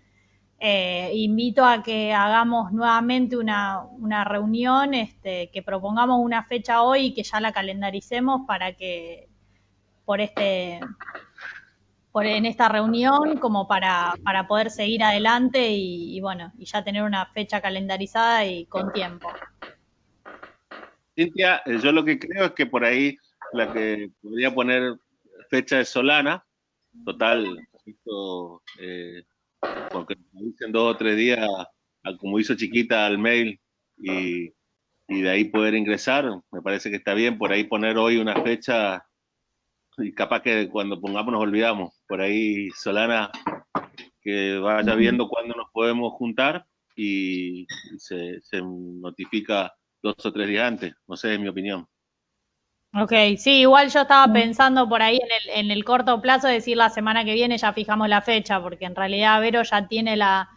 Invito a que hagamos nuevamente una reunión, que propongamos una fecha hoy y que ya la calendaricemos para que en esta reunión, como para poder seguir adelante y bueno, y ya tener una fecha calendarizada y con tiempo. Cintia, yo lo que creo es que por ahí la que podría poner fecha es Solana, total, esto, porque me dicen 2 o 3 días, como hizo Chiquita al mail, y de ahí poder ingresar, me parece que está bien por ahí poner hoy una fecha y capaz que cuando pongamos nos olvidamos. Por ahí, Solana, que vaya viendo cuándo nos podemos juntar y se notifica 2 o 3 días antes. No sé, es mi opinión. Ok, sí, igual yo estaba pensando por ahí en el corto plazo, decir la semana que viene ya fijamos la fecha, porque en realidad Vero ya tiene la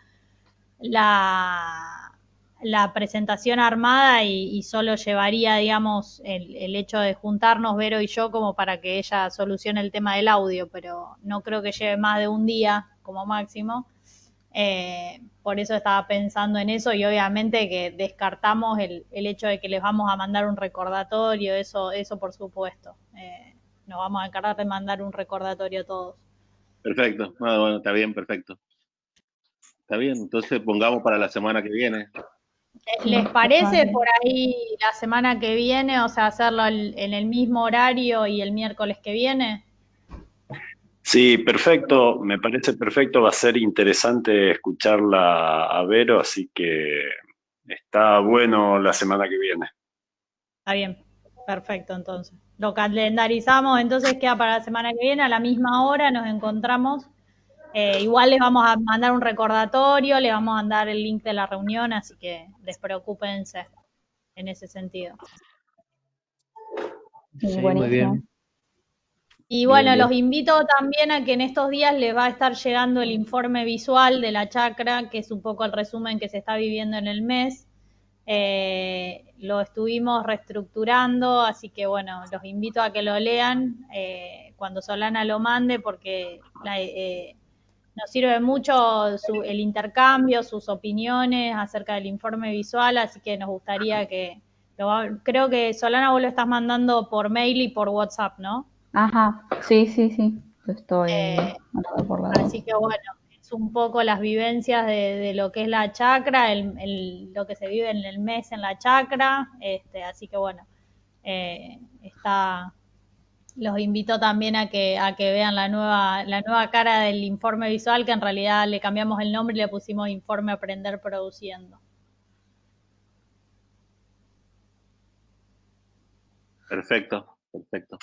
presentación armada y solo llevaría, digamos, el hecho de juntarnos Vero y yo como para que ella solucione el tema del audio, pero no creo que lleve más de un día como máximo. Por eso estaba pensando en eso y obviamente que descartamos el hecho de que les vamos a mandar un recordatorio, eso por supuesto. Nos vamos a encargar de mandar un recordatorio a todos. Perfecto, bueno, está bien, perfecto. Está bien, entonces pongamos para la semana que viene. ¿Les parece por ahí la semana que viene, o sea, hacerlo en el mismo horario y el miércoles que viene? Sí, perfecto, me parece perfecto, va a ser interesante escucharla a Vero, así que está bueno la semana que viene. Está bien, perfecto entonces. Lo calendarizamos, entonces queda para la semana que viene, a la misma hora nos encontramos. Igual les vamos a mandar un recordatorio, les vamos a mandar el link de la reunión, así que despreocúpense en ese sentido. Sí, muy bien. Y bueno, Bien, bien. los invito también a que en estos días les va a estar llegando el informe visual de la chacra, que es un poco el resumen que se está viviendo en el mes. Lo estuvimos reestructurando, así que bueno, los invito a que lo lean cuando Solana lo mande, porque nos sirve mucho el intercambio, sus opiniones acerca del informe visual, así que nos gustaría que, creo que Solana vos lo estás mandando por mail y por WhatsApp, ¿no? Ajá, sí, lo estoy mandando por las Así dos. que bueno, es un poco las vivencias de lo que es la chacra, lo que se vive en el mes en la chacra, así que bueno, los invito también a que vean la nueva cara del informe visual, que en realidad le cambiamos el nombre y le pusimos Informe Aprender Produciendo. Perfecto, perfecto.